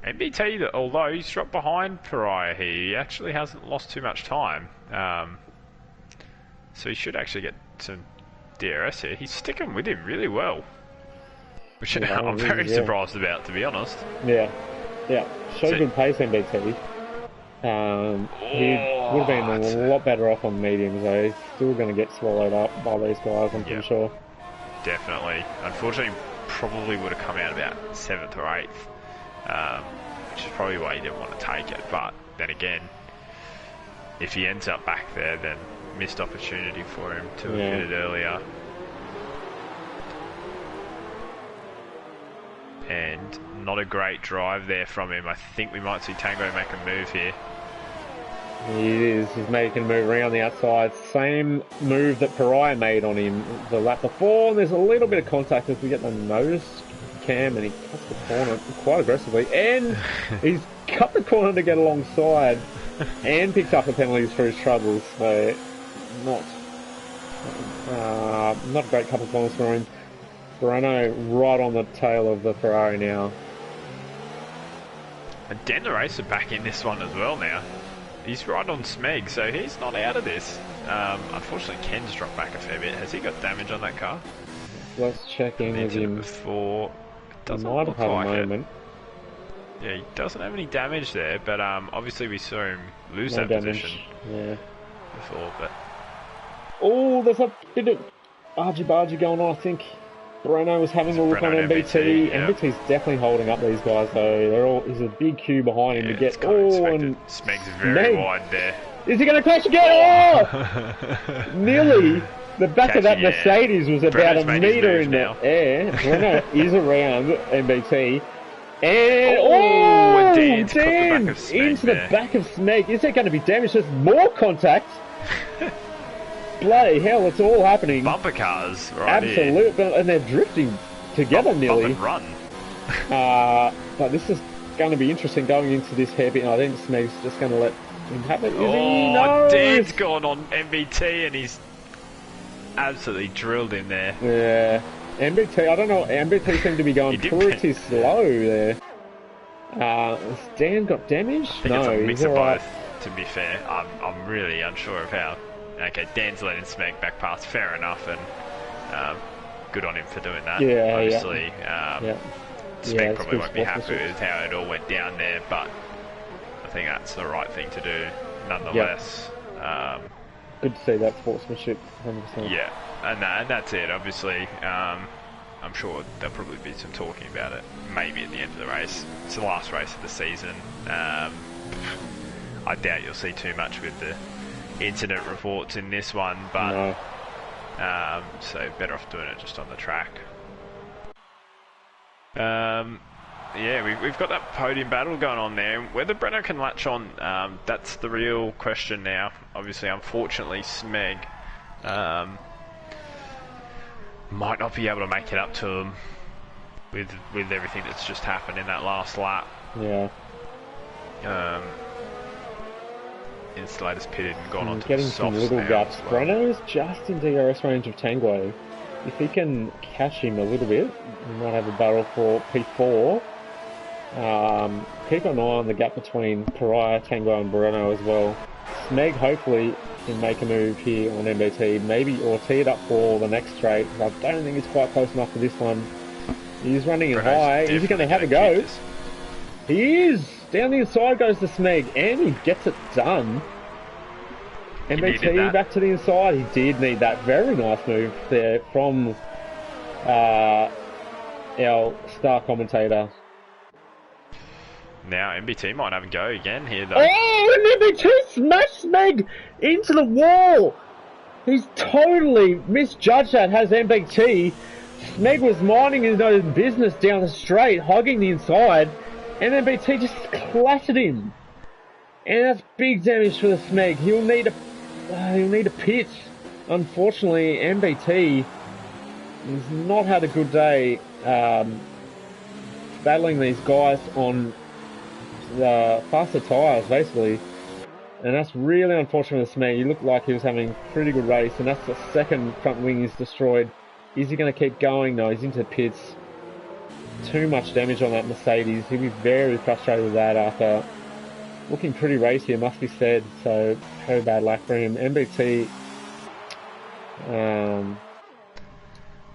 MBT, that although he's dropped behind Pariah here, he actually hasn't lost too much time. So he should actually get some DRS here. He's sticking with him really well, which I'm very surprised about, to be honest. Yeah, showed good pace MBT. He would have been a lot better off on mediums though. He's still going to get swallowed up by these guys, I'm pretty sure. Definitely. Unfortunately, probably would have come out about 7th or 8th, which is probably why he didn't want to take it. But then again, if he ends up back there, then missed opportunity for him to have hit it earlier. And not a great drive there from him. I think we might see Tango make a move here. He is. He's making a move around the outside. Same move that Pariah made on him the lap before. And there's a little bit of contact as we get the nose cam, and he cuts the corner quite aggressively. And he's cut the corner to get alongside and picked up the penalties for his troubles. So not a great couple of corners for him. Breno right on the tail of the Ferrari now. And Den the Racer back in this one as well now. He's right on Smeg, so he's not out of this. Unfortunately, Ken's dropped back a fair bit. Has he got damage on that car? Let's check in with him. Before. It doesn't might look have had like a moment. Yeah, he doesn't have any damage there, but obviously we saw him lose that position before. But oh, there's a bit of argy-bargy going on, I think. Breno was having a look on MBT. MBT's definitely holding up these guys, though. There's a big queue behind him to get. And Smeg's very wide there. Is he going to crash again? Oh! Nearly. The back of that Mercedes was about a metre in the air. Breno is around MBT. And Dan into the back of Smeg. Is there going to be damage? There's more contact. Bloody hell, it's all happening. Bumper cars, right? Absolutely, and they're drifting together nearly. Bump and run. But this is going to be interesting going into this hairpin. I think Smeg's just going to let him have it. No! Dan's gone on MBT and he's absolutely drilled him there. Yeah. MBT, I don't know, MBT seemed to be going pretty slow there. Has Dan got damage? I think it's a mix of both, to be fair. I'm really unsure of how. Okay, Dan's letting Smeg back past, fair enough, and good on him for doing that. Obviously, Smeg probably won't be happy with how it all went down there, but I think that's the right thing to do, nonetheless. Good to see that sportsmanship, 100%. Yeah, and that's it, obviously. I'm sure there'll probably be some talking about it, maybe at the end of the race. It's the last race of the season. I doubt you'll see too much with the incident reports in this one, but so better off doing it just on the track. Yeah, we've got that podium battle going on there. Whether Breno can latch on, that's the real question now. Obviously, unfortunately, Smeg might not be able to make it up to him with everything that's just happened in that last lap. Yeah. Insulator's pitted and gone on to getting the some softs little now. gaps. Breno is just in DRS range of Tanguay. If he can catch him a little bit, he might have a battle for P4. Keep an eye on the gap between Pariah, Tanguay and Breno as well. Smeg hopefully can make a move here on MBT, maybe, or tee it up for the next straight. I don't think it's quite close enough for this one. He's running in high. Is he going to have a go? He is! Down the inside goes the Smeg, and he gets it done. MBT back to the inside. He did need that. Very nice move there from our star commentator. Now MBT might have a go again here, though. Oh, and MBT smashed Smeg into the wall. He's totally misjudged that, has MBT. Smeg was minding his own business down the straight, hogging the inside, and MBT just clattered him. And that's big damage for the Smeg. He'll need a pit. Unfortunately, MBT has not had a good day battling these guys on the faster tyres, basically. And that's really unfortunate for Smeg. He looked like he was having a pretty good race, and that's the second front wing he's destroyed. Is he going to keep going? No, he's into the pits. too much damage on that Mercedes. He'll be very frustrated with that after looking pretty racy, it must be said. So, very bad luck for him. MBT,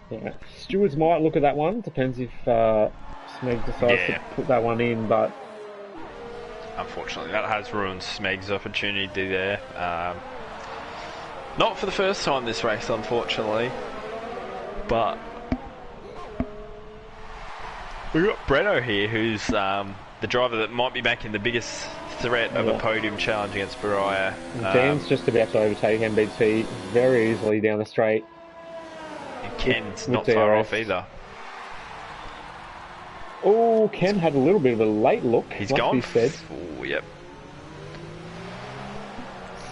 yeah, stewards might look at that one. Depends if Smeg decides to put that one in, but unfortunately, that has ruined Smeg's opportunity there. Not for the first time this race, unfortunately, but we've got Breno here, who's the driver that might be making the biggest threat of a podium challenge against Baraya. Dan's just about to overtake MBT very easily down the straight. And Ken's not far off either. Oh, Ken had a little bit of a late look. He's gone. Oh, yep.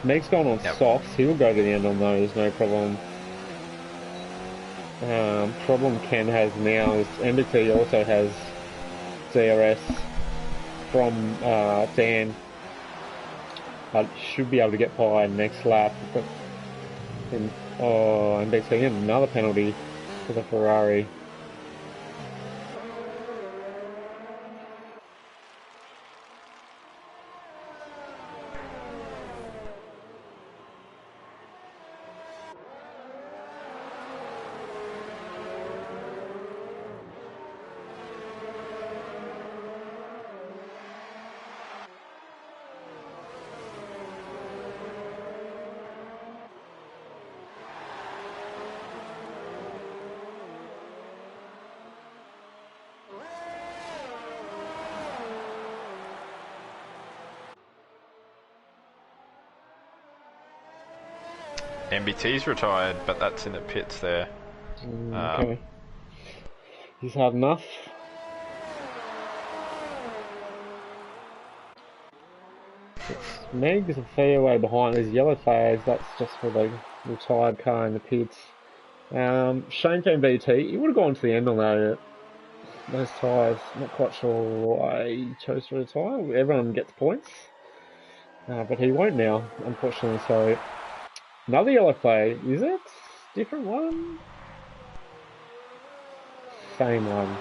Smeg's gone on softs. He'll go to the end on those, no problem. Problem Ken has now is MBT also has DRS from Dan. But should be able to get by next lap. But then, MBT another penalty for the Ferrari. MBT's retired, but that's in the pits there. Okay. He's had enough. Meg's a fair way behind. There's yellow flags. That's just for the retired car in the pits. Shame for MBT. He would have gone to the end on those tyres. Not quite sure why he chose to retire. Everyone gets points. But he won't now, unfortunately. So another yellow flag. Is it? Different one? Same one.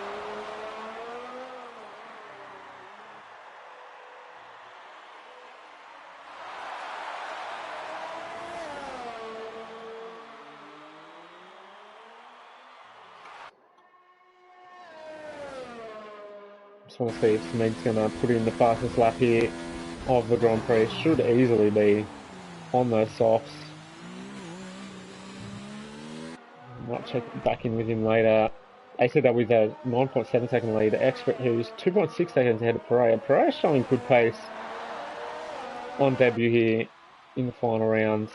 Just want to see if Smeg's going to put in the fastest lap here of the Grand Prix. Should easily be on those softs. Might check back in with him later. ACW with a 9.7 second lead. Expert, who's 2.6 seconds ahead of Pereira. Pereira showing good pace on debut here in the final round.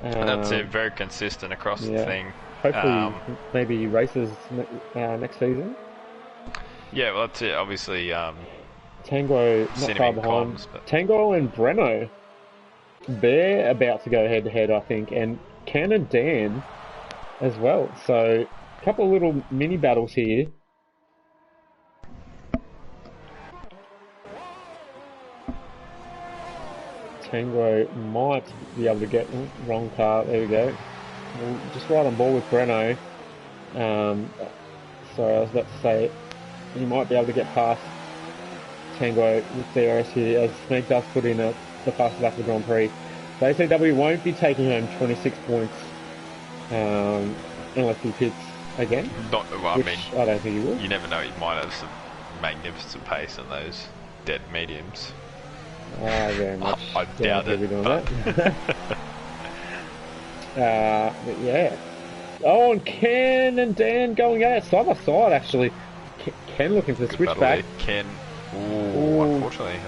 That's it, very consistent across the thing. Hopefully, maybe races next season. Yeah, well, that's it. Obviously, Tango not far behind. Comms, but... Tango and Breno, they're about to go head to head, I think, and Ken and Dan as well. So, a couple of little mini battles here. Tango might be able to get wrong car. There we go. We'll just right on board with Breno. Sorry, I was about to say he might be able to get past Tango with DRS here, as Smeg does put in the fastest lap of the Grand Prix. So ACW won't be taking home 26 points unless he pits again. I don't think he will. You never know, he might have some magnificent pace on those dead mediums. Very much. I doubt it. That. But yeah. Oh, and Ken and Dan going at it side by side, actually. Ken looking for the switchback. Ken, unfortunately.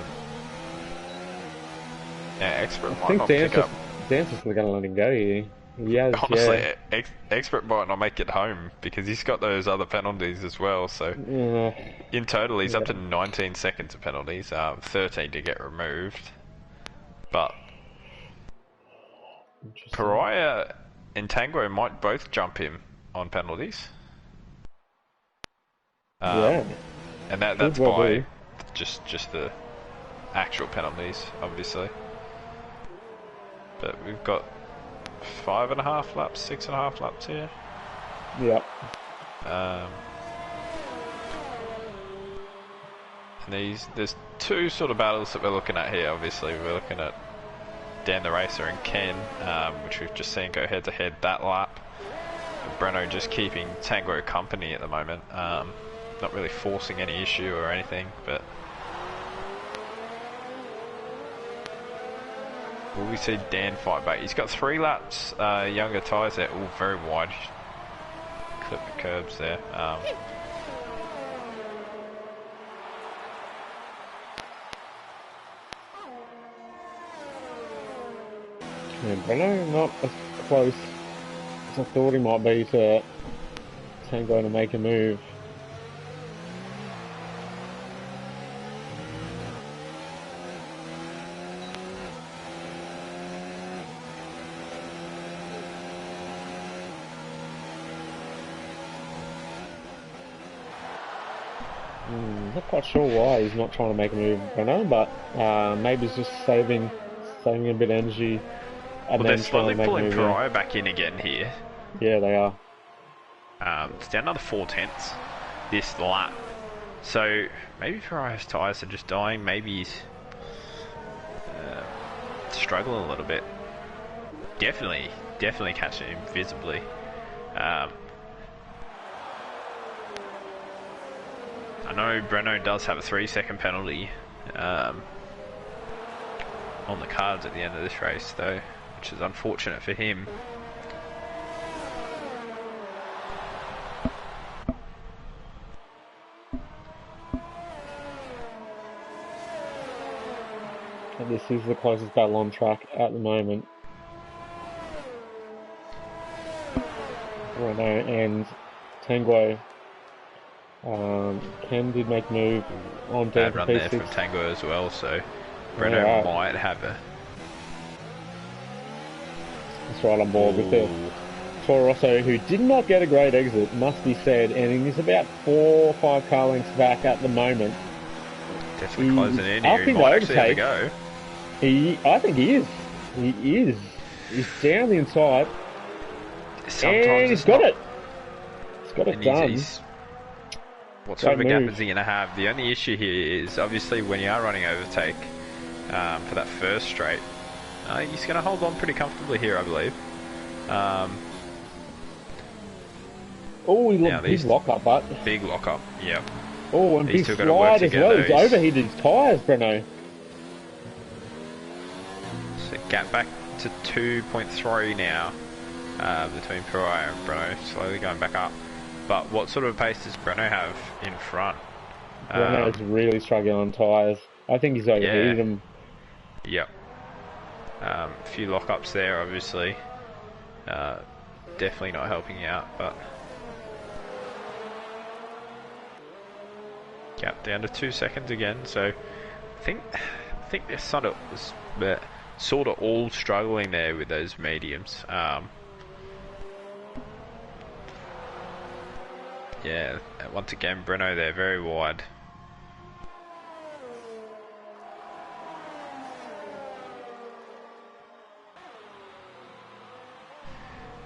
Yeah, Expert might not pick up. Dan's just going to let him go here. Yes, honestly, Expert might not make it home because he's got those other penalties as well. So in total, he's up to 19 seconds of penalties, 13 to get removed. But Pariah and Tango might both jump him on penalties. And that's by just the actual penalties, obviously. But we've got 5.5 laps, 6.5 laps here. Yep. And there's two sort of battles that we're looking at here. Obviously, we're looking at Dan the Racer and Ken, which we've just seen go head to head that lap. Breno just keeping Tango company at the moment, not really forcing any issue or anything, but will we see Dan fight back? He's got 3 laps younger tyres there, all very wide, clip the curbs there. Yeah, Breno not as close as I thought he might be to Tango to make a move. Not quite sure why he's not trying to make a move, Breno, but maybe he's just saving a bit of energy. Well, they're slowly pulling Pariah back in again here. Yeah, they are. It's down another 4/10 this lap. So maybe Pariah's tyres are just dying. Maybe he's struggling a little bit. Definitely catching him visibly. I know Breno does have a 3-second penalty on the cards at the end of this race, though, which is unfortunate for him. And this is the closest battle on track at the moment. Breno and Tango. Ken did make a move on bad run there from Tango as well, so Breno might have a... That's right on board with the Toro Rosso, who did not get a great exit, must be said, and he's about 4 or 5 car lengths back at the moment. Definitely closing in here, he might actually have a go. I think he is. He is. He's down the inside. Sometimes and he's got it. He's got it done. What sort of a gap is he going to have? The only issue here is obviously when you are running overtake for that first straight, he's going to hold on pretty comfortably here, I believe. Oh, he looked big lock-up, but... Big lock-up, yeah. Oh, and big slide as well. He's overheated his tyres, Breno. So gap back to 2.3 now between Pariah and Breno, slowly going back up. But what sort of pace does Breno have in front? Breno's really struggling on tyres. I think he's overheated them. Yep. A few lock-ups there, obviously. Definitely not helping out, but... Gap down to 2 seconds again, so... I think they're sort of all struggling there with those mediums. Yeah, once again, Breno there, very wide.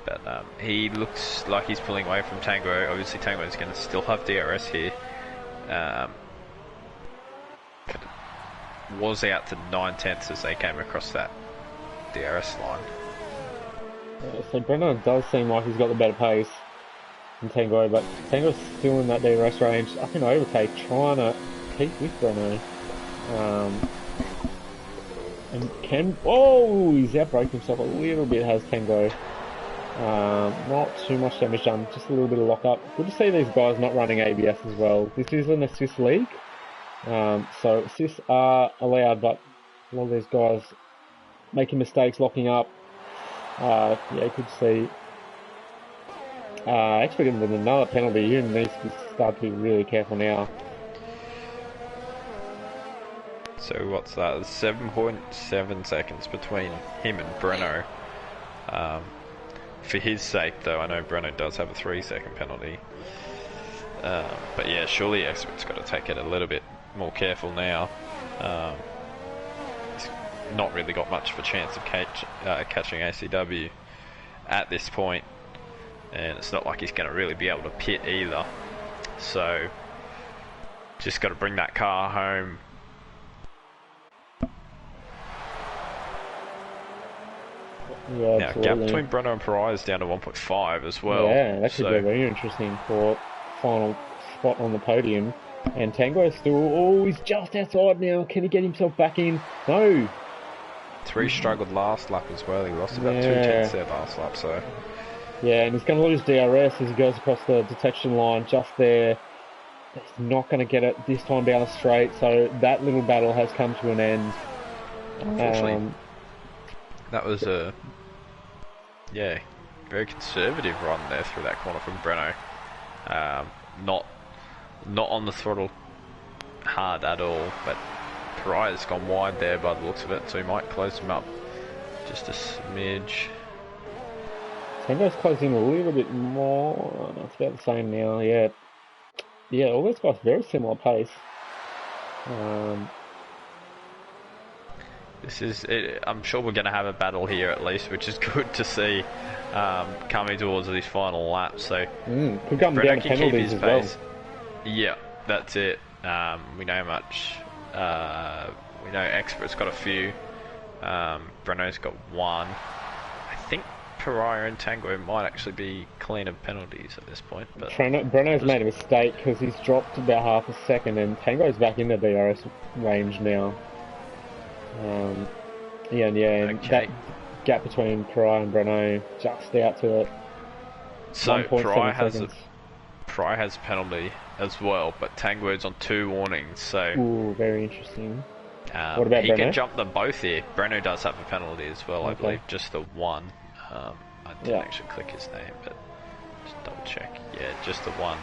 But he looks like he's pulling away from Tango. Obviously, Tango is going to still have DRS here. Was out to 9/10 as they came across that DRS line. So Breno does seem like he's got the better pace than Tango, but Tango's still in that DRS range. Up in overtake, trying to keep with Breno. And he's outbraked himself a little bit, has Tango. Not too much damage done, just a little bit of lock-up. Good to see these guys not running ABS as well. This is an assist league, so assists are allowed, but a lot of these guys making mistakes, locking up. Yeah, good to see. Actually getting another penalty. He needs to start to be really careful now. So what's that? 7.7 seconds between him and Breno. For his sake, though, I know Breno does have a 3-second penalty. But yeah, surely Expert's got to take it a little bit more careful now. He's not really got much of a chance of catching ACW at this point. And it's not like he's going to really be able to pit either. So Just got to bring that car home. Yeah, now, gap between Breno and Pariah is down to 1.5 as well. Yeah, that could be very interesting for final spot on the podium. And Tango is still, he's just outside now. Can he get himself back in? No. 3 struggled last lap as well. He lost about 2/10 there last lap, so. Yeah, and he's going to lose DRS as he goes across the detection line just there. He's not going to get it this time down the straight, so that little battle has come to an end. Unfortunately, that was a very conservative run there through that corner from Breno. Not on the throttle hard at all, but Pariah's gone wide there by the looks of it, so he might close him up just a smidge. Tango's closing a little bit more. It's about the same now, yeah. Yeah, all those guys very similar pace. This is it. I'm sure we're going to have a battle here at least, which is good to see coming towards these final laps. So could come down to penalties as well. Yeah, that's it. We know much. We know Expert's got a few. Breno's got 1. I think Pariah and Tango might actually be clean of penalties at this point. But Breno's made a mistake because he's dropped about half a second, and Tango's back in the DRS range now. And that gap between Pariah and Breno just out to it. So Pariah has a penalty as well, but Tango's on 2 warnings. So very interesting. What about he Breno? can jump them both here. Breno does have a penalty as well, I believe, just the 1. I didn't actually click his name, but just double check. Yeah, just the 1.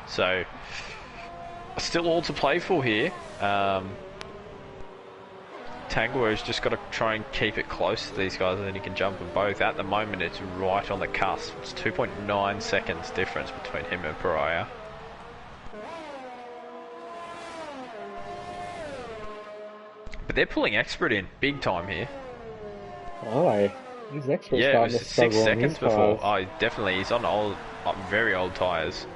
So still all to play for here. Tango's just got to try and keep it close to these guys, and then he can jump them both. At the moment, it's right on the cusp. It's 2.9 seconds difference between him and Pariah. But they're pulling Expert in big time here. Oh, he's Expert. Yeah, it was 6 seconds before. Oh, definitely. He's on very old tyres.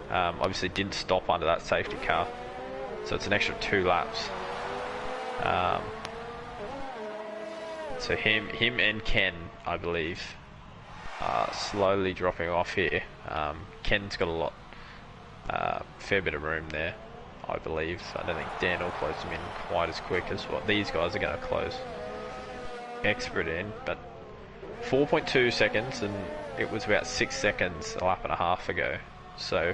Obviously, didn't stop under that safety car, so it's an extra 2 laps. So him and Ken, I believe, are slowly dropping off here. Ken's got fair bit of room there, I believe. So I don't think Dan will close him in quite as quick as what these guys are going to close Expert in. But 4.2 seconds, and it was about 6 seconds a lap and a half ago. So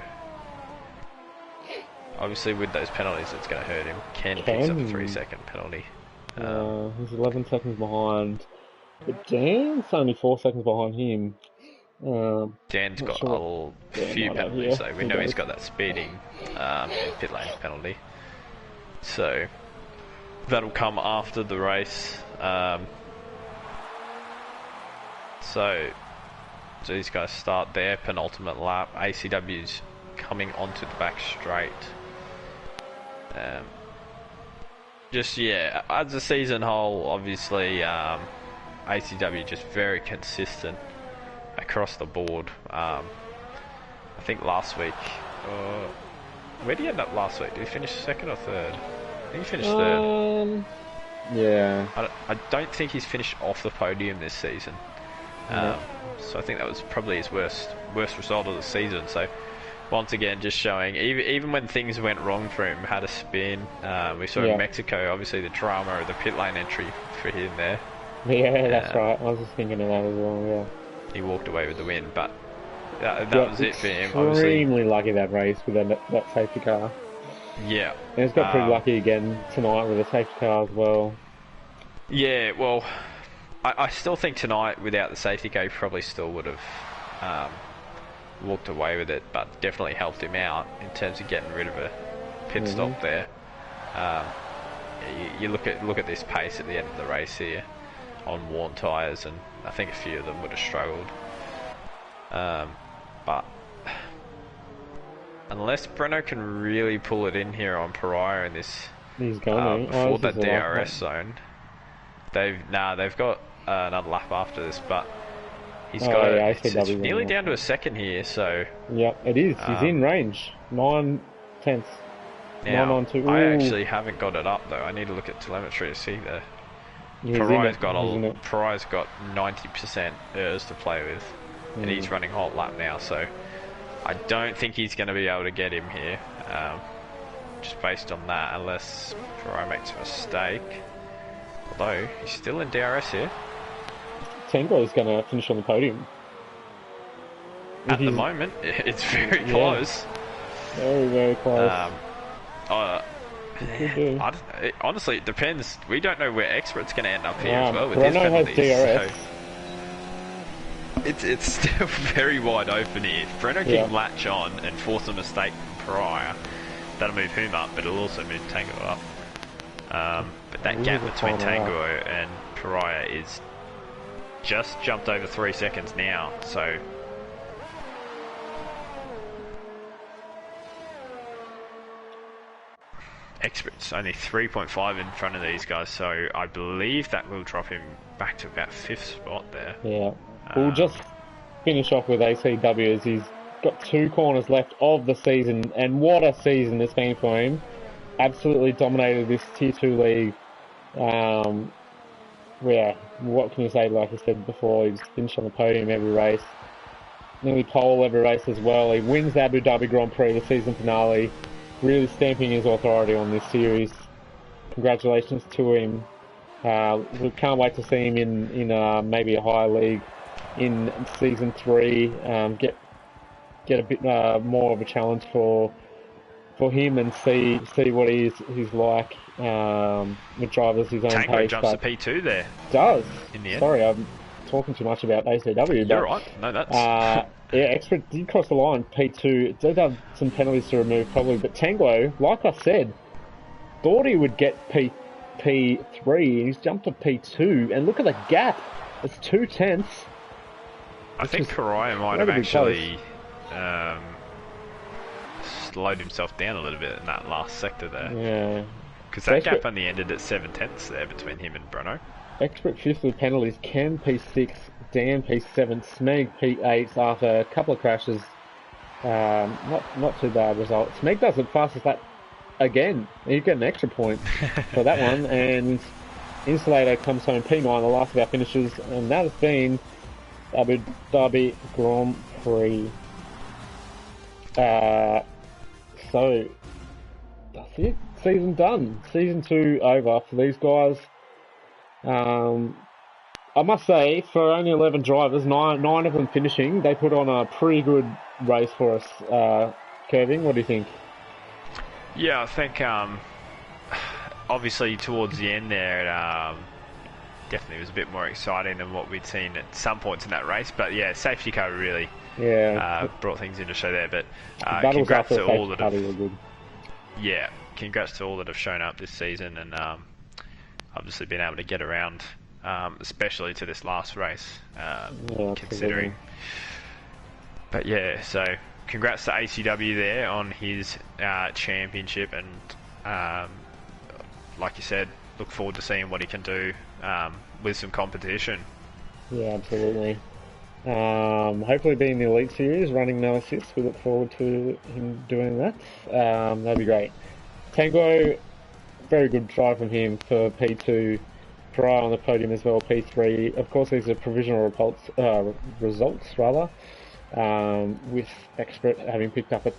obviously with those penalties, it's going to hurt him. Ken picks up a 3-second penalty. He's 11 seconds behind, but Dan's only 4 seconds behind him. Dan's got a few penalties, so we know he's got that speeding pit lane penalty. So that'll come after the race. So these guys start their penultimate lap. ACW's coming onto the back straight. As a season whole, obviously, ACW just very consistent across the board. I think last week, where did he end up last week? Did he finish 2nd or 3rd? I think he finished 3rd. Yeah. I don't think he's finished off the podium this season. So I think that was probably his worst result of the season. So once again, just showing, even when things went wrong for him, had a spin. We saw in Mexico, obviously, the drama of the pit lane entry for him there. Yeah, that's right. I was just thinking of that as well, yeah. He walked away with the win, but that was it for him. Extremely lucky that race with that safety car. Yeah. And he's got pretty lucky again tonight with the safety car as well. Yeah, well, I still think tonight, without the safety car, he probably still would have walked away with it, but definitely helped him out in terms of getting rid of a pit stop there. You look at this pace at the end of the race here on worn tyres, and I think a few of them would have struggled. But unless Breno can really pull it in here on Pariah in this before that DRS zone, they've got another lap after this, but he's got it's nearly down to a second here, so... Yep, it is. He's in range. 9 tenths. Now, 992. I actually haven't got it up though. I need to look at telemetry to see the. Pariah's got 90% ERS to play with, and he's running hot lap now. So I don't think he's going to be able to get him here, just based on that, unless Pariah makes a mistake. Although he's still in DRS here. Tango is going to finish on the podium. At the moment, it's very close. Very, very close. Honestly, it depends. We don't know where Expert's going to end up here as well with Bruno his penalties. has DRS. So it's still very wide open here. If Breno can latch on and force a mistake from Pariah, that'll move him up, but it'll also move Tango up. But that gap between Tango and Pariah is just jumped over 3 seconds now, so... Expert's only 3.5 in front of these guys, so I believe that will drop him back to about 5th spot there. Yeah. We'll just finish off with ACW as he's got 2 corners left of the season, and what a season it's been for him. Absolutely dominated this Tier 2 league. What can you say? Like I said before, he's finished on the podium every race. Nearly pole every race as well. He wins the Abu Dhabi Grand Prix, the season finale, really stamping his authority on this series. Congratulations to him. We can't wait to see him in maybe a higher league in season 3. Get a bit more of a challenge for him and see what he's like with drivers his own Tango pace. Jumps to P2 there. Does. In the end. Sorry, I'm talking too much about ACW. You're right. No, that's... Expert did cross the line, P2. Did have some penalties to remove probably, but Tango, like I said, thought he would get P3. He's jumped to P2, and look at the gap. It's 2/10. I think Pariah might have actually slowed himself down a little bit in that last sector there. Yeah. Because that gap only ended at 7/10 there between him and Bruno. Expert 5th with penalties, Ken P6, Dan P7, Smeg P8 after a couple of crashes. Not too bad result. Smeg does it fastest lap again. You get an extra point for that one. And Insulator comes home P9, the last of our finishes, and that has been Abu Dhabi Grand Prix. So that's it. Season done. Season 2 over for these guys. I must say, for only 11 drivers, nine of them finishing, they put on a pretty good race for us. Kevin, what do you think? Yeah, I think obviously towards the end there, definitely was a bit more exciting than what we'd seen at some points in that race. But yeah, safety car really brought things into show there. But congrats to all that have, congrats to all that have shown up this season and obviously been able to get around. Especially to this last race, considering. But yeah, so congrats to ACW there on his championship, and like you said, look forward to seeing what he can do with some competition. Yeah, absolutely. Hopefully being the Elite Series, running no assists, we look forward to him doing that. That'd be great. Tango, very good try from him for P2. Pariah on the podium as well, P3. Of course, these are provisional results, with Expert having picked up a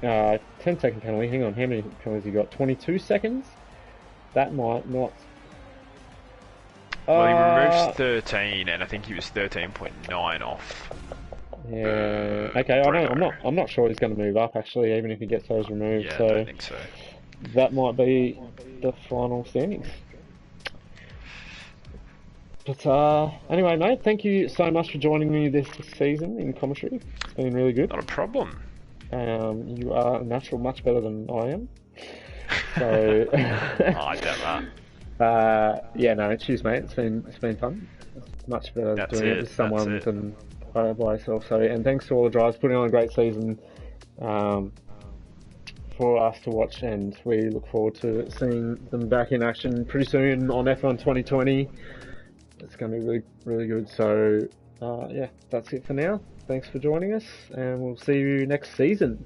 10-second penalty. Hang on, how many penalties he got? 22 seconds? That might not... Well, he removes 13, and I think he was 13.9 off. Yeah. Okay, I'm not sure he's going to move up, actually, even if he gets those removed. Yeah, so I don't think so. That might be the final standings. But anyway, mate, thank you so much for joining me this season in commentary. It's been really good. Not a problem. You are a natural, much better than I am. So I doubt that. Yeah, no, cheers, mate. It's been fun. It's much better doing it with someone than by myself. So, and thanks to all the drivers putting on a great season for us to watch, and we look forward to seeing them back in action pretty soon on F1 2020. It's going to be really, really good. So, yeah, that's it for now. Thanks for joining us, and we'll see you next season.